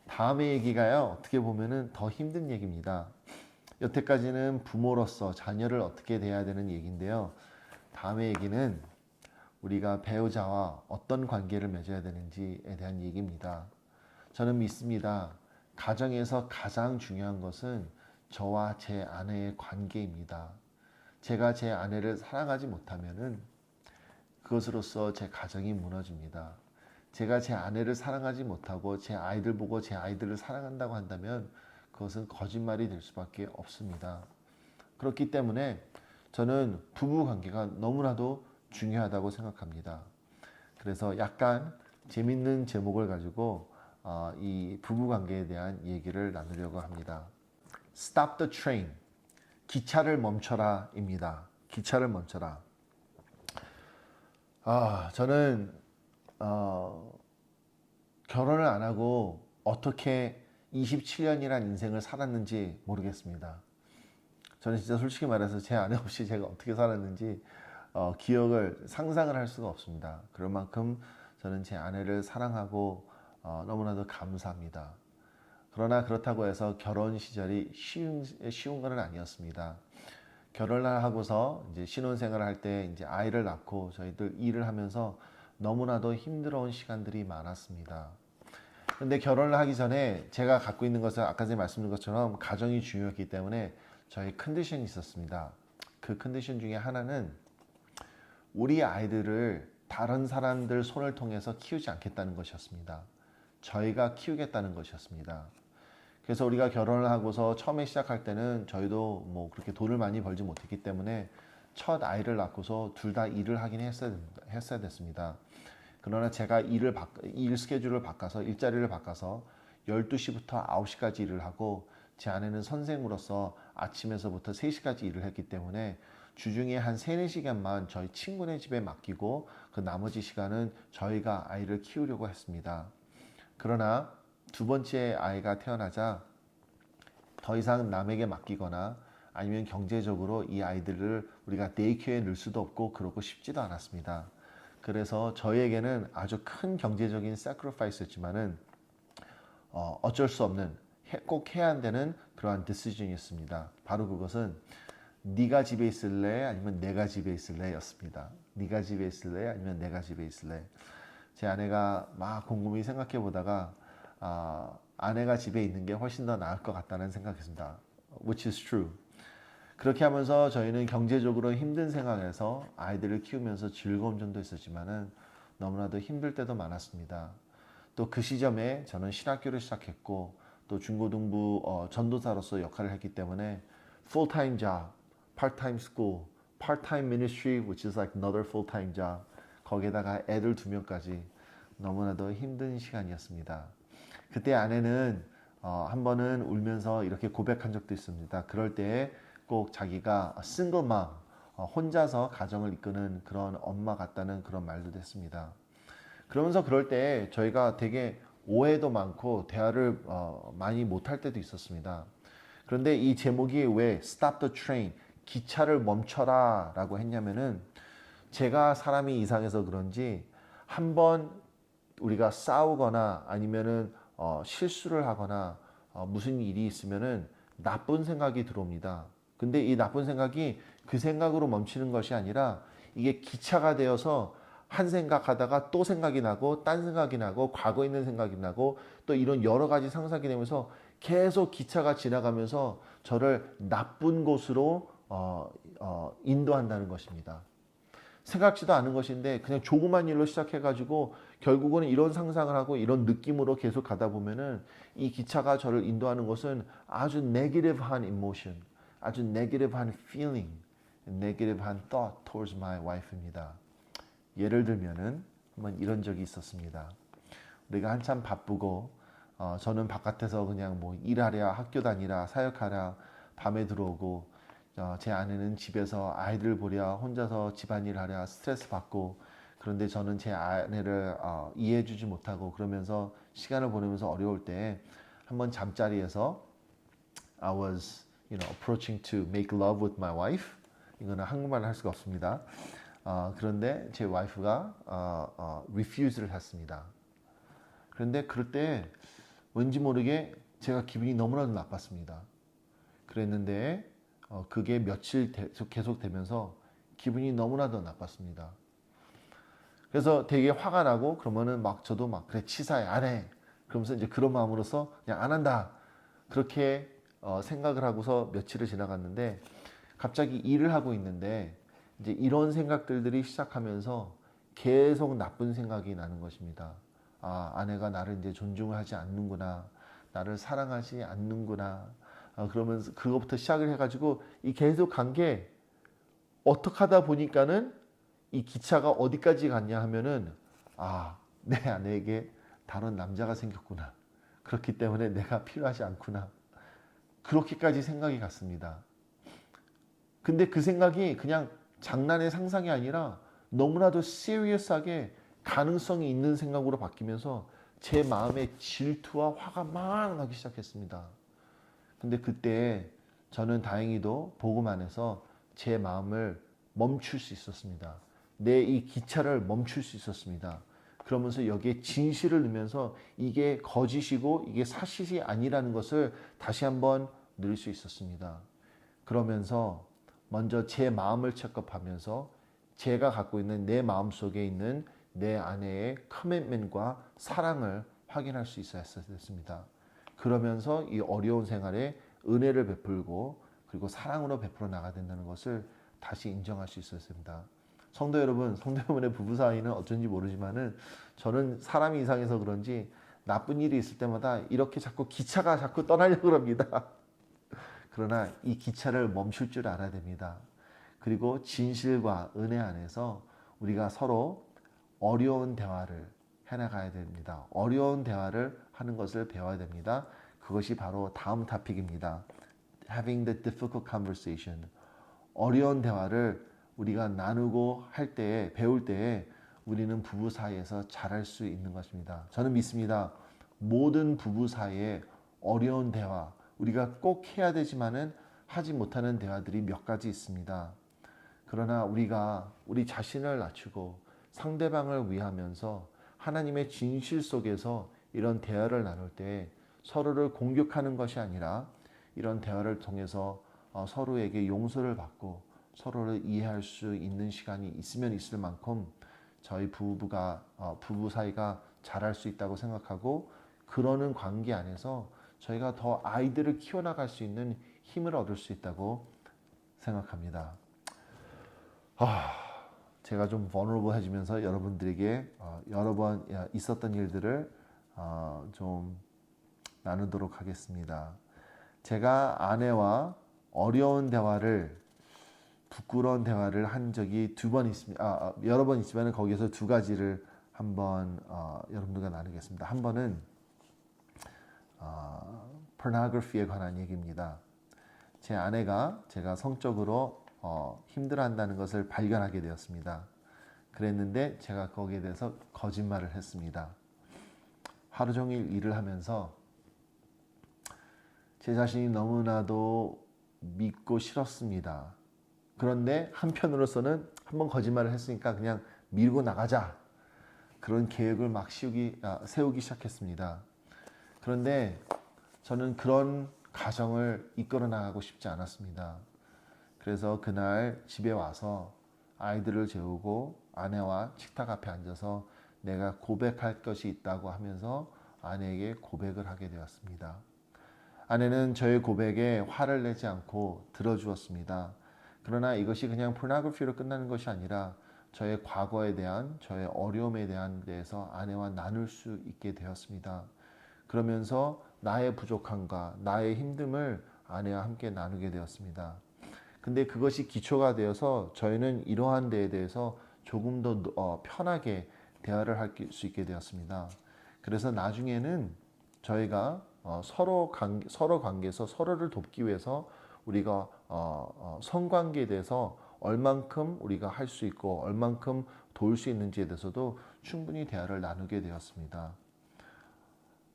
다음의 얘기가요, 어떻게 보면은 더 힘든 얘기입니다. 여태까지는 부모로서 자녀를 어떻게 대해야 되는 얘기인데요. 다음의 얘기는 우리가 배우자와 어떤 관계를 맺어야 되는지에 대한 얘기입니다. 저는 믿습니다. 가정에서 가장 중요한 것은 저와 제 아내의 관계입니다. 제가 제 아내를 사랑하지 못하면은 그것으로서 제 가정이 무너집니다. 제가 제 아내를 사랑하지 못하고 제 아이들 보고 제 아이들을 사랑한다고 한다면 그것은 거짓말이 될 수밖에 없습니다. 그렇기 때문에 저는 부부 관계가 너무나도 중요하다고 생각합니다. 그래서 약간 재밌는 제목을 가지고 이 부부 관계에 대한 얘기를 나누려고 합니다. Stop the train. 기차를 멈춰라입니다. 기차를 멈춰라. 저는 결혼을 안 하고 어떻게 27년이란 인생을 살았는지 모르겠습니다. 저는 진짜 솔직히 말해서 제 아내 없이 제가 어떻게 살았는지 기억을 상상을 할 수가 없습니다. 그럴 만큼 저는 제 아내를 사랑하고 너무나도 감사합니다. 그러나 그렇다고 해서 결혼 시절이 쉬운 건 아니었습니다. 결혼을 하고서 이제 신혼생활을 할 때 이제 아이를 낳고 저희들 일을 하면서 너무나도 힘들어온 시간들이 많았습니다. 그런데 결혼을 하기 전에 제가 갖고 있는 것은 아까 전에 말씀드린 것처럼 가정이 중요했기 때문에 저희 컨디션이 있었습니다. 그 컨디션 중에 하나는 우리 아이들을 다른 사람들 손을 통해서 키우지 않겠다는 것이었습니다. 저희가 키우겠다는 것이었습니다. 그래서 우리가 결혼을 하고서 처음에 시작할 때는 저희도 뭐 그렇게 돈을 많이 벌지 못했기 때문에 첫 아이를 낳고서 둘 다 일을 하긴 했어야 됐습니다. 그러나 제가 일 스케줄을 바꿔서 일자리를 바꿔서 12시부터 9시까지 일을 하고 제 아내는 선생으로서 아침에서부터 3시까지 일을 했기 때문에 주중에 한 3, 4시간만 저희 친구네 집에 맡기고 그 나머지 시간은 저희가 아이를 키우려고 했습니다. 그러나 두 번째 아이가 태어나자 더 이상 남에게 맡기거나 아니면 경제적으로 이 아이들을 우리가 데이케어에 넣을 수도 없고 그러고 싶지도 않았습니다. 그래서 저희에게는 아주 큰 경제적인 sacrifice였지만은 어쩔 수 없는 꼭 해야 한다는 그러한 decision이었습니다. 바로 그것은 네가 집에 있을래 아니면 내가 집에 있을래 였습니다. 네가 집에 있을래 아니면 내가 집에 있을래. 제 아내가 막 곰곰이 생각해 보다가 아내가 집에 있는 게 훨씬 더 나을 것 같다는 생각했습니다. Which is true. 그렇게 하면서 저희는 경제적으로 힘든 생활에서 아이들을 키우면서 즐거운 점도 있었지만은 너무나도 힘들 때도 많았습니다. 또 그 시점에 저는 신학교를 시작했고 또 중고등부 전도사로서 역할을 했기 때문에 full-time job, part-time school, part-time ministry, which is like another full-time job. 거기에다가 애들 2명까지 너무나도 힘든 시간이었습니다. 그때 아내는 한 번은 울면서 이렇게 고백한 적도 있습니다. 그럴 때 꼭 자기가 싱글맘, 혼자서 가정을 이끄는 그런 엄마 같다는 그런 말도 했습니다. 그러면서 그럴 때 저희가 되게 오해도 많고 대화를 많이 못할 때도 있었습니다. 그런데 이 제목이 왜 Stop the Train, 기차를 멈춰라 라고 했냐면은 제가 사람이 이상해서 그런지 한번 우리가 싸우거나 아니면은 실수를 하거나 무슨 일이 있으면은 나쁜 생각이 들어옵니다. 근데 이 나쁜 생각이 그 생각으로 멈추는 것이 아니라 이게 기차가 되어서 한 생각하다가 또 생각이 나고 딴 생각이 나고 과거에 있는 생각이 나고 또 이런 여러 가지 상상이 되면서 계속 기차가 지나가면서 저를 나쁜 곳으로 인도한다는 것입니다. 생각지도 않은 것인데 그냥 조그만 일로 시작해가지고 결국은 이런 상상을 하고 이런 느낌으로 계속 가다 보면은 이 기차가 저를 인도하는 것은 아주 negative한 emotion, 아주 negative한 feeling, negative한 thought towards my wife입니다. 예를 들면은 한번 이런 적이 있었습니다. 우리가 한참 바쁘고 저는 바깥에서 그냥 뭐 일하랴, 학교 다니라, 사역하랴, 밤에 들어오고 제 아내는 집에서 아이들 보랴, 혼자서 집안일 하랴, 스트레스 받고 그런데 저는 제 아내를 이해해주지 못하고 그러면서 시간을 보내면서 어려울 때 한번 잠자리에서 I was, approaching to make love with my wife. 이거는 한국말로 할 수가 없습니다. 그런데 제 와이프가 refuse를 했습니다. 그런데 그럴 때 왠지 모르게 제가 기분이 너무나도 나빴습니다. 그랬는데 그게 며칠 계속 되면서 기분이 너무나도 나빴습니다. 그래서 되게 화가 나고 그러면은 막 저도 막 그래 치사해 안 해. 그러면서 이제 그런 마음으로서 그냥 안 한다. 그렇게 생각을 하고서 며칠을 지나갔는데 갑자기 일을 하고 있는데 이제 이런 생각들이 시작하면서 계속 나쁜 생각이 나는 것입니다. 아내가 나를 이제 존중을 하지 않는구나. 나를 사랑하지 않는구나. 그러면서 그거부터 시작을 해가지고 이 계속 간 게 어떻게 하다 보니까는 이 기차가 어디까지 갔냐 하면은 내 아내에게 다른 남자가 생겼구나. 그렇기 때문에 내가 필요하지 않구나. 그렇게까지 생각이 갔습니다. 근데 그 생각이 그냥 장난의 상상이 아니라 너무나도 시리어스하게 가능성이 있는 생각으로 바뀌면서 제 마음에 질투와 화가 막 나기 시작했습니다. 근데 그때 저는 다행히도 복음 안에서 제 마음을 멈출 수 있었습니다. 내 이 기차를 멈출 수 있었습니다. 그러면서 여기에 진실을 넣으면서 이게 거짓이고 이게 사실이 아니라는 것을 다시 한번 누릴 수 있었습니다. 그러면서 먼저 제 마음을 체크하면서 제가 갖고 있는 내 마음 속에 있는 내 아내의 커밋먼트와 사랑을 확인할 수 있어야 했습니다. 그러면서 이 어려운 생활에 은혜를 베풀고 그리고 사랑으로 베풀어 나가야 된다는 것을 다시 인정할 수 있었습니다. 성도 여러분의 부부 사이는 어쩐지 모르지만은 저는 사람이 이상해서 그런지 나쁜 일이 있을 때마다 이렇게 자꾸 기차가 자꾸 떠나려고 합니다. 그러나 이 기차를 멈출 줄 알아야 됩니다. 그리고 진실과 은혜 안에서 우리가 서로 어려운 대화를 해나가야 됩니다. 어려운 대화를 하는 것을 배워야 됩니다. 그것이 바로 다음 토픽입니다. Having the difficult conversation. 어려운 대화를 우리가 나누고 할 때에 배울 때에 우리는 부부 사이에서 잘할 수 있는 것입니다. 저는 믿습니다. 모든 부부 사이에 어려운 대화 우리가 꼭 해야 되지만은 하지 못하는 대화들이 몇 가지 있습니다. 그러나 우리가 우리 자신을 낮추고 상대방을 위하면서 하나님의 진실 속에서 이런 대화를 나눌 때 서로를 공격하는 것이 아니라 이런 대화를 통해서 서로에게 용서를 받고 서로를 이해할 수 있는 시간이 있으면 있을 만큼 저희 부부 사이가 잘할 수 있다고 생각하고, 그러는 관계 안에서 저희가 더 아이들을 키워나갈 수 있는 힘을 얻을 수 있다고 생각합니다. 제가 좀 vulnerable해지면서 여러분들에게 여러 번 있었던 일들을 좀 나누도록 하겠습니다. 제가 아내와 어려운 대화를, 부끄러운 대화를 한 적이 여러 번 있지만 거기에서 두 가지를 한번 여러분들과 나누겠습니다. 한 번은 pornography에 관한 얘기입니다. 제 아내가 제가 성적으로 힘들어한다는 것을 발견하게 되었습니다. 그랬는데 제가 거기에 대해서 거짓말을 했습니다. 하루 종일 일을 하면서 제 자신이 너무나도 믿고 싫었습니다. 그런데 한편으로서는 한번 거짓말을 했으니까 그냥 밀고 나가자, 그런 계획을 막 세우기 시작했습니다. 그런데 저는 그런 가정을 이끌어 나가고 싶지 않았습니다. 그래서 그날 집에 와서 아이들을 재우고 아내와 식탁 앞에 앉아서 내가 고백할 것이 있다고 하면서 아내에게 고백을 하게 되었습니다. 아내는 저의 고백에 화를 내지 않고 들어주었습니다. 그러나 이것이 그냥 포르노그래피로 끝나는 것이 아니라 저의 과거에 대한, 저의 어려움에 대해서 아내와 나눌 수 있게 되었습니다. 그러면서 나의 부족함과 나의 힘듦을 아내와 함께 나누게 되었습니다. 근데 그것이 기초가 되어서 저희는 이러한 데에 대해서 조금 더 편하게 대화를 할 수 있게 되었습니다. 그래서 나중에는 저희가 서로 관계에서 서로를 돕기 위해서 우리가 성관계에 대해서 얼만큼 우리가 할 수 있고 얼만큼 도울 수 있는지에 대해서도 충분히 대화를 나누게 되었습니다.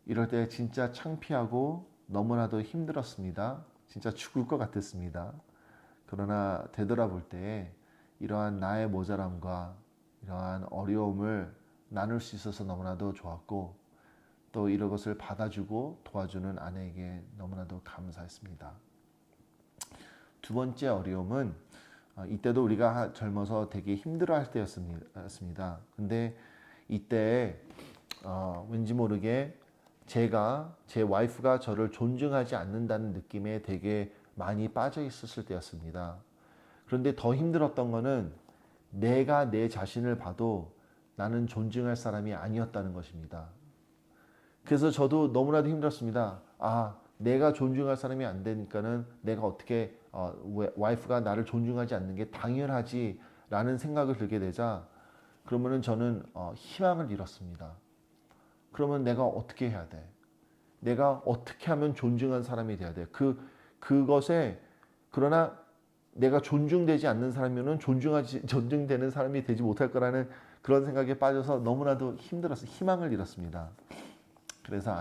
이럴 때 진짜 창피하고 너무나도 힘들었습니다. 진짜 죽을 것 같았습니다. 그러나 되돌아볼 때 이러한 나의 모자람과 이러한 어려움을 나눌 수 있어서 너무나도 좋았고, 또 이런 것을 받아주고 도와주는 아내에게 너무나도 감사했습니다. 두 번째 어려움은 이때도 우리가 젊어서 되게 힘들어할 때였습니다. 근데 이때 왠지 모르게 제 와이프가 저를 존중하지 않는다는 느낌에 되게 많이 빠져 있었을 때였습니다. 그런데 더 힘들었던 거는 내가 내 자신을 봐도 나는 존중할 사람이 아니었다는 것입니다. 그래서 저도 너무나도 힘들었습니다. 내가 존중할 사람이 안 되니까는 내가 어떻게 와이프가 나를 존중하지 않는 게 당연하지 라는 생각을 들게 되자, 그러면은 저는 희망을 잃었습니다. 그러면 내가 어떻게 해야 돼? 내가 어떻게 하면 존중한 사람이 돼야 돼? 그러나 내가 존중되지 않는 사람이면 존중되는 사람이 되지 못할 거라는 그런 생각에 빠져서 너무나도 힘들었어요. 희망을 잃었습니다. 그래서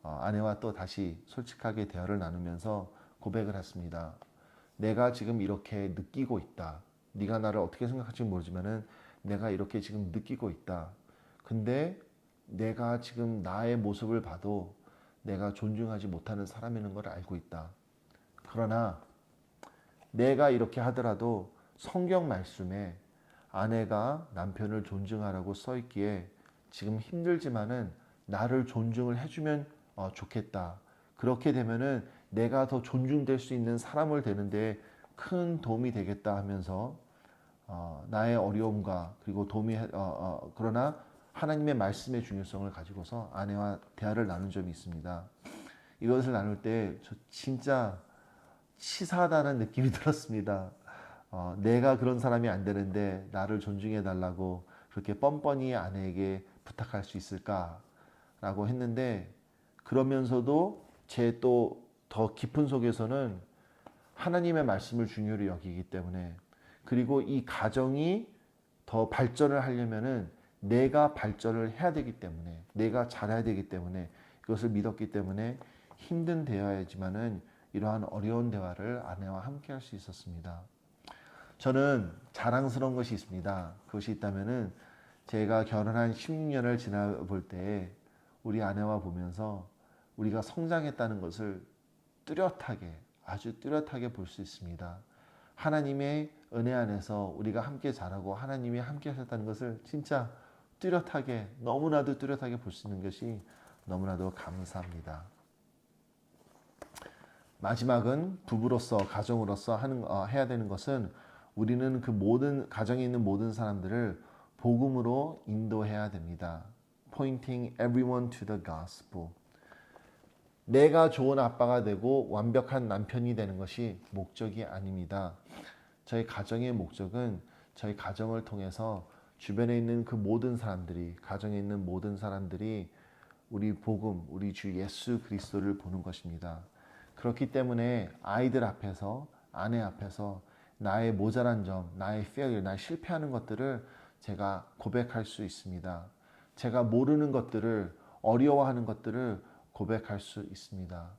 아내와 또 다시 솔직하게 대화를 나누면서 고백을 했습니다. 내가 지금 이렇게 느끼고 있다. 네가 나를 어떻게 생각할지 모르지만은 내가 이렇게 지금 느끼고 있다. 근데 내가 지금 나의 모습을 봐도 내가 존중하지 못하는 사람이라는 걸 알고 있다. 그러나 내가 이렇게 하더라도 성경 말씀에 아내가 남편을 존중하라고 써 있기에 지금 힘들지만은 나를 존중을 해주면 좋겠다. 그렇게 되면은 내가 더 존중될 수 있는 사람을 되는데 큰 도움이 되겠다 하면서 나의 어려움과 그리고 그러나 하나님의 말씀의 중요성을 가지고서 아내와 대화를 나눈 점이 있습니다. 이것을 나눌 때 저 진짜 치사하다는 느낌이 들었습니다. 내가 그런 사람이 안 되는데 나를 존중해 달라고 그렇게 뻔뻔히 아내에게 부탁할 수 있을까라고 했는데, 그러면서도 제 또 더 깊은 속에서는 하나님의 말씀을 중요히 여기기 때문에, 그리고 이 가정이 더 발전을 하려면은 내가 발전을 해야 되기 때문에, 내가 잘해야 되기 때문에, 이것을 믿었기 때문에 힘든 대화이지만은 이러한 어려운 대화를 아내와 함께 할 수 있었습니다. 저는 자랑스러운 것이 있습니다. 그것이 있다면은 제가 결혼한 16년을 지나볼 때 우리 아내와 보면서 우리가 성장했다는 것을 뚜렷하게, 아주 뚜렷하게 볼 수 있습니다. 하나님의 은혜 안에서 우리가 함께 자라고 하나님이 함께 하셨다는 것을 진짜 뚜렷하게, 너무나도 뚜렷하게 볼 수 있는 것이 너무나도 감사합니다. 마지막은 부부로서, 가정으로서 해야 되는 것은 우리는 그 모든 가정에 있는 모든 사람들을 복음으로 인도해야 됩니다. Pointing everyone to the gospel. 내가 좋은 아빠가 되고 완벽한 남편이 되는 것이 목적이 아닙니다. 저희 가정의 목적은 저희 가정을 통해서 주변에 있는 그 모든 사람들이, 가정에 있는 모든 사람들이 우리 복음, 우리 주 예수 그리스도를 보는 것입니다. 그렇기 때문에 아이들 앞에서, 아내 앞에서 나의 모자란 점, 나의 failure, 나의 실패하는 것들을 제가 고백할 수 있습니다. 제가 모르는 것들을, 어려워하는 것들을 고백할 수 있습니다.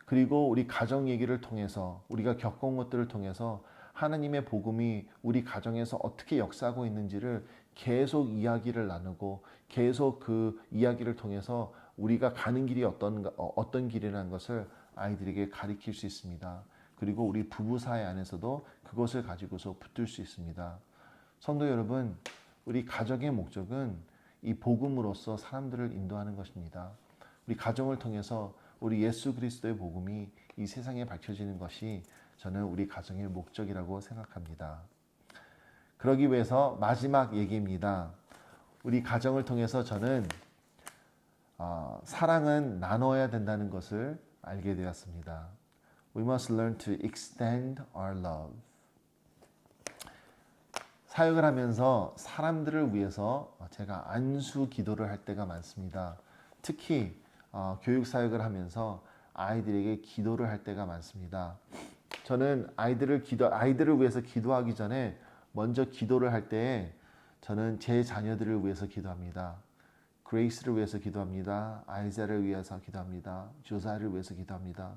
그리고 우리 가정 얘기를 통해서, 우리가 겪은 것들을 통해서 하나님의 복음이 우리 가정에서 어떻게 역사하고 있는지를 계속 이야기를 나누고, 계속 그 이야기를 통해서 우리가 가는 길이 어떤 길이라는 것을 아이들에게 가르칠 수 있습니다. 그리고 우리 부부 사이 안에서도 그것을 가지고서 붙들 수 있습니다. 성도 여러분, 우리 가정의 목적은 이 복음으로써 사람들을 인도하는 것입니다. 우리 가정을 통해서 우리 예수 그리스도의 복음이 이 세상에 밝혀지는 것이 저는 우리 가정의 목적이라고 생각합니다. 그러기 위해서 마지막 얘기입니다. 우리 가정을 통해서 저는 사랑은 나눠야 된다는 것을 알게 되었습니다. We must learn to extend our love. 사역을 하면서 사람들을 위해서 제가 안수 기도를 할 때가 많습니다. 특히 교육 사역을 하면서 아이들에게 기도를 할 때가 많습니다. 저는 아이들을 위해서 기도하기 전에 먼저 기도를 할 때에 저는 제 자녀들을 위해서 기도합니다. 그레이스를 위해서 기도합니다. 아이자를 위해서 기도합니다. 조사를 위해서 기도합니다.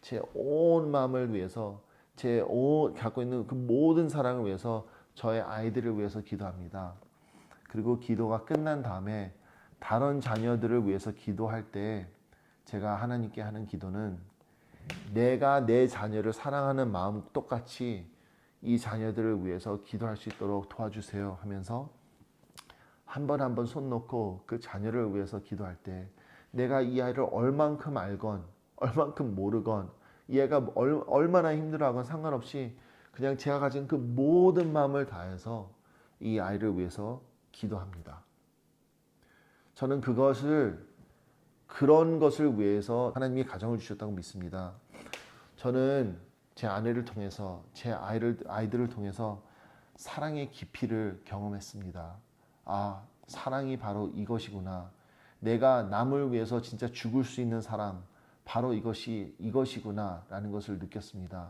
제 온 마음을 위해서, 갖고 있는 그 모든 사랑을 위해서 저의 아이들을 위해서 기도합니다. 그리고 기도가 끝난 다음에 다른 자녀들을 위해서 기도할 때 제가 하나님께 하는 기도는 내가 내 자녀를 사랑하는 마음 똑같이 이 자녀들을 위해서 기도할 수 있도록 도와주세요 하면서 한 번 한 번 손 놓고 그 자녀를 위해서 기도할 때 내가 이 아이를 얼만큼 알건 얼만큼 모르건 이 애가 얼마나 힘들어하건 상관없이 그냥 제가 가진 그 모든 마음을 다해서 이 아이를 위해서 기도합니다. 저는 그런 것을 위해서 하나님이 가정을 주셨다고 믿습니다. 저는 제 아내를 통해서, 제 아이들을 통해서 사랑의 깊이를 경험했습니다. 사랑이 바로 이것이구나. 내가 남을 위해서 진짜 죽을 수 있는 사랑, 바로 이것이구나 라는 것을 느꼈습니다.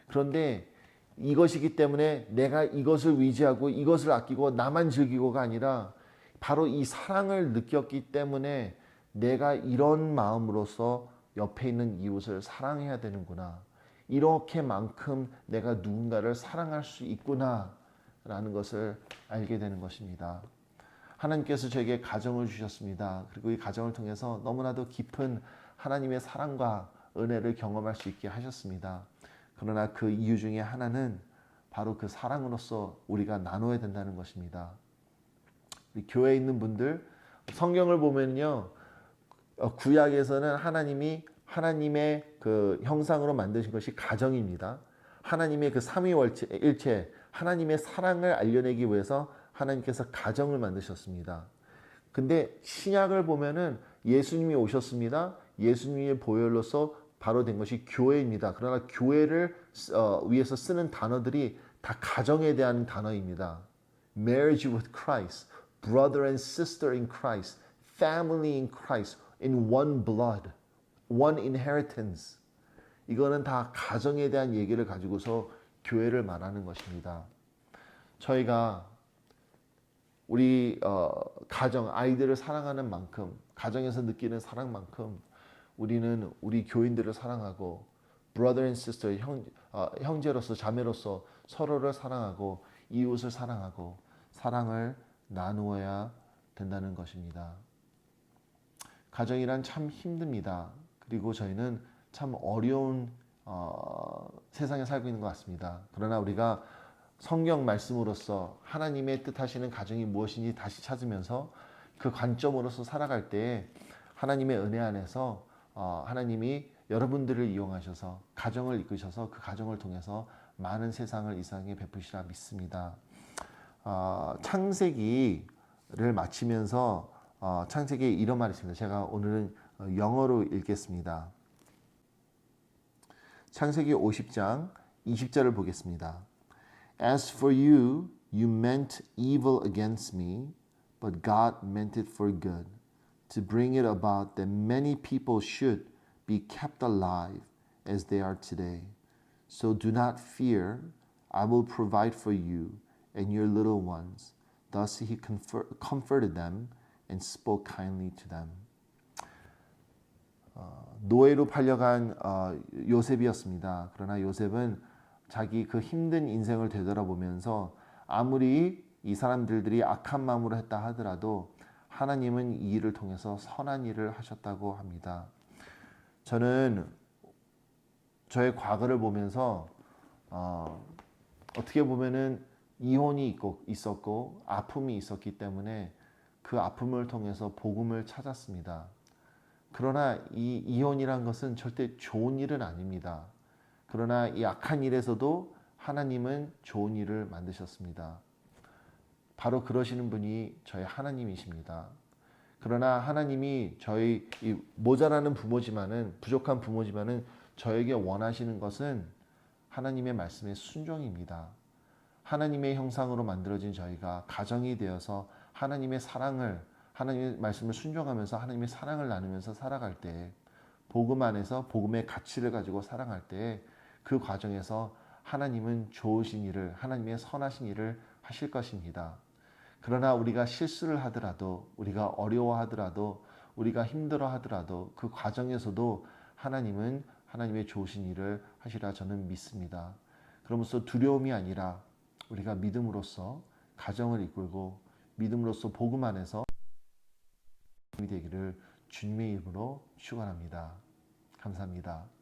그런데 이것이기 때문에 내가 이것을 위지하고 이것을 아끼고 나만 즐기고가 아니라 바로 이 사랑을 느꼈기 때문에 내가 이런 마음으로서 옆에 있는 이웃을 사랑해야 되는구나. 이렇게만큼 내가 누군가를 사랑할 수 있구나 라는 것을 알게 되는 것입니다. 하나님께서 저에게 가정을 주셨습니다. 그리고 이 가정을 통해서 너무나도 깊은 하나님의 사랑과 은혜를 경험할 수 있게 하셨습니다. 그러나 그 이유 중에 하나는 바로 그 사랑으로서 우리가 나눠야 된다는 것입니다. 우리 교회에 있는 분들, 성경을 보면요, 구약에서는 하나님의 그 형상으로 만드신 것이 가정입니다. 하나님의 그 삼위일체, 하나님의 사랑을 알려내기 위해서 하나님께서 가정을 만드셨습니다. 근데 신약을 보면은 예수님이 오셨습니다. 예수님의 보혈로서 바로 된 것이 교회입니다. 그러나 교회를 위해서 쓰는 단어들이 다 가정에 대한 단어입니다. Marriage with Christ, brother and sister in Christ, family in Christ, in one blood, one inheritance. 이거는 다 가정에 대한 얘기를 가지고서 교회를 말하는 것입니다. 저희가 우리 가정, 아이들을 사랑하는 만큼, 가정에서 느끼는 사랑만큼 우리는 우리 교인들을 사랑하고 brother and sister, 형제로서 자매로서 서로를 사랑하고 이웃을 사랑하고 사랑을 나누어야 된다는 것입니다. 가정이란 참 힘듭니다. 그리고 저희는 참 어려운 세상에 살고 있는 것 같습니다. 그러나 우리가 성경 말씀으로서 하나님의 뜻하시는 가정이 무엇인지 다시 찾으면서 그 관점으로서 살아갈 때 하나님의 은혜 안에서 하나님이 여러분들을 이용하셔서 가정을 이끄셔서 그 가정을 통해서 많은 세상을 이 세상에 베푸시라 믿습니다. 창세기를 마치면서 창세기에 이런 말이 있습니다. 제가 오늘은 영어로 읽겠습니다. 창세기 50장 20절을 보겠습니다. As for you, you meant evil against me, but God meant it for good, to bring it about that many people should be kept alive as they are today. So do not fear, I will provide for you and your little ones. Thus he comforted them and spoke kindly to them. 노예로 팔려간 요셉이었습니다. 그러나 요셉은 자기 그 힘든 인생을 되돌아보면서 아무리 이 사람들이 악한 마음으로 했다 하더라도 하나님은 이 일을 통해서 선한 일을 하셨다고 합니다. 저는 저의 과거를 보면서 어떻게 보면은 이혼이 있었고 아픔이 있었기 때문에 그 아픔을 통해서 복음을 찾았습니다. 그러나 이 이혼이란 것은 절대 좋은 일은 아닙니다. 그러나 이 악한 일에서도 하나님은 좋은 일을 만드셨습니다. 바로 그러시는 분이 저희 하나님이십니다. 그러나 하나님이 저희 모자라는 부모지만은 부족한 부모지만은 저에게 원하시는 것은 하나님의 말씀의 순종입니다. 하나님의 형상으로 만들어진 저희가 가정이 되어서 하나님의 말씀을 순종하면서 하나님의 사랑을 나누면서 살아갈 때 복음 안에서 복음의 가치를 가지고 살아갈 때 그 과정에서 하나님은 좋으신 일을 하나님의 선하신 일을 하실 것입니다. 그러나 우리가 실수를 하더라도 우리가 어려워하더라도 우리가 힘들어하더라도 그 과정에서도 하나님은 하나님의 좋으신 일을 하시라 저는 믿습니다. 그러면서 두려움이 아니라 우리가 믿음으로써 가정을 이끌고 믿음으로써 복음 안에서 되기를 주님의 이름으로 축원합니다. 감사합니다.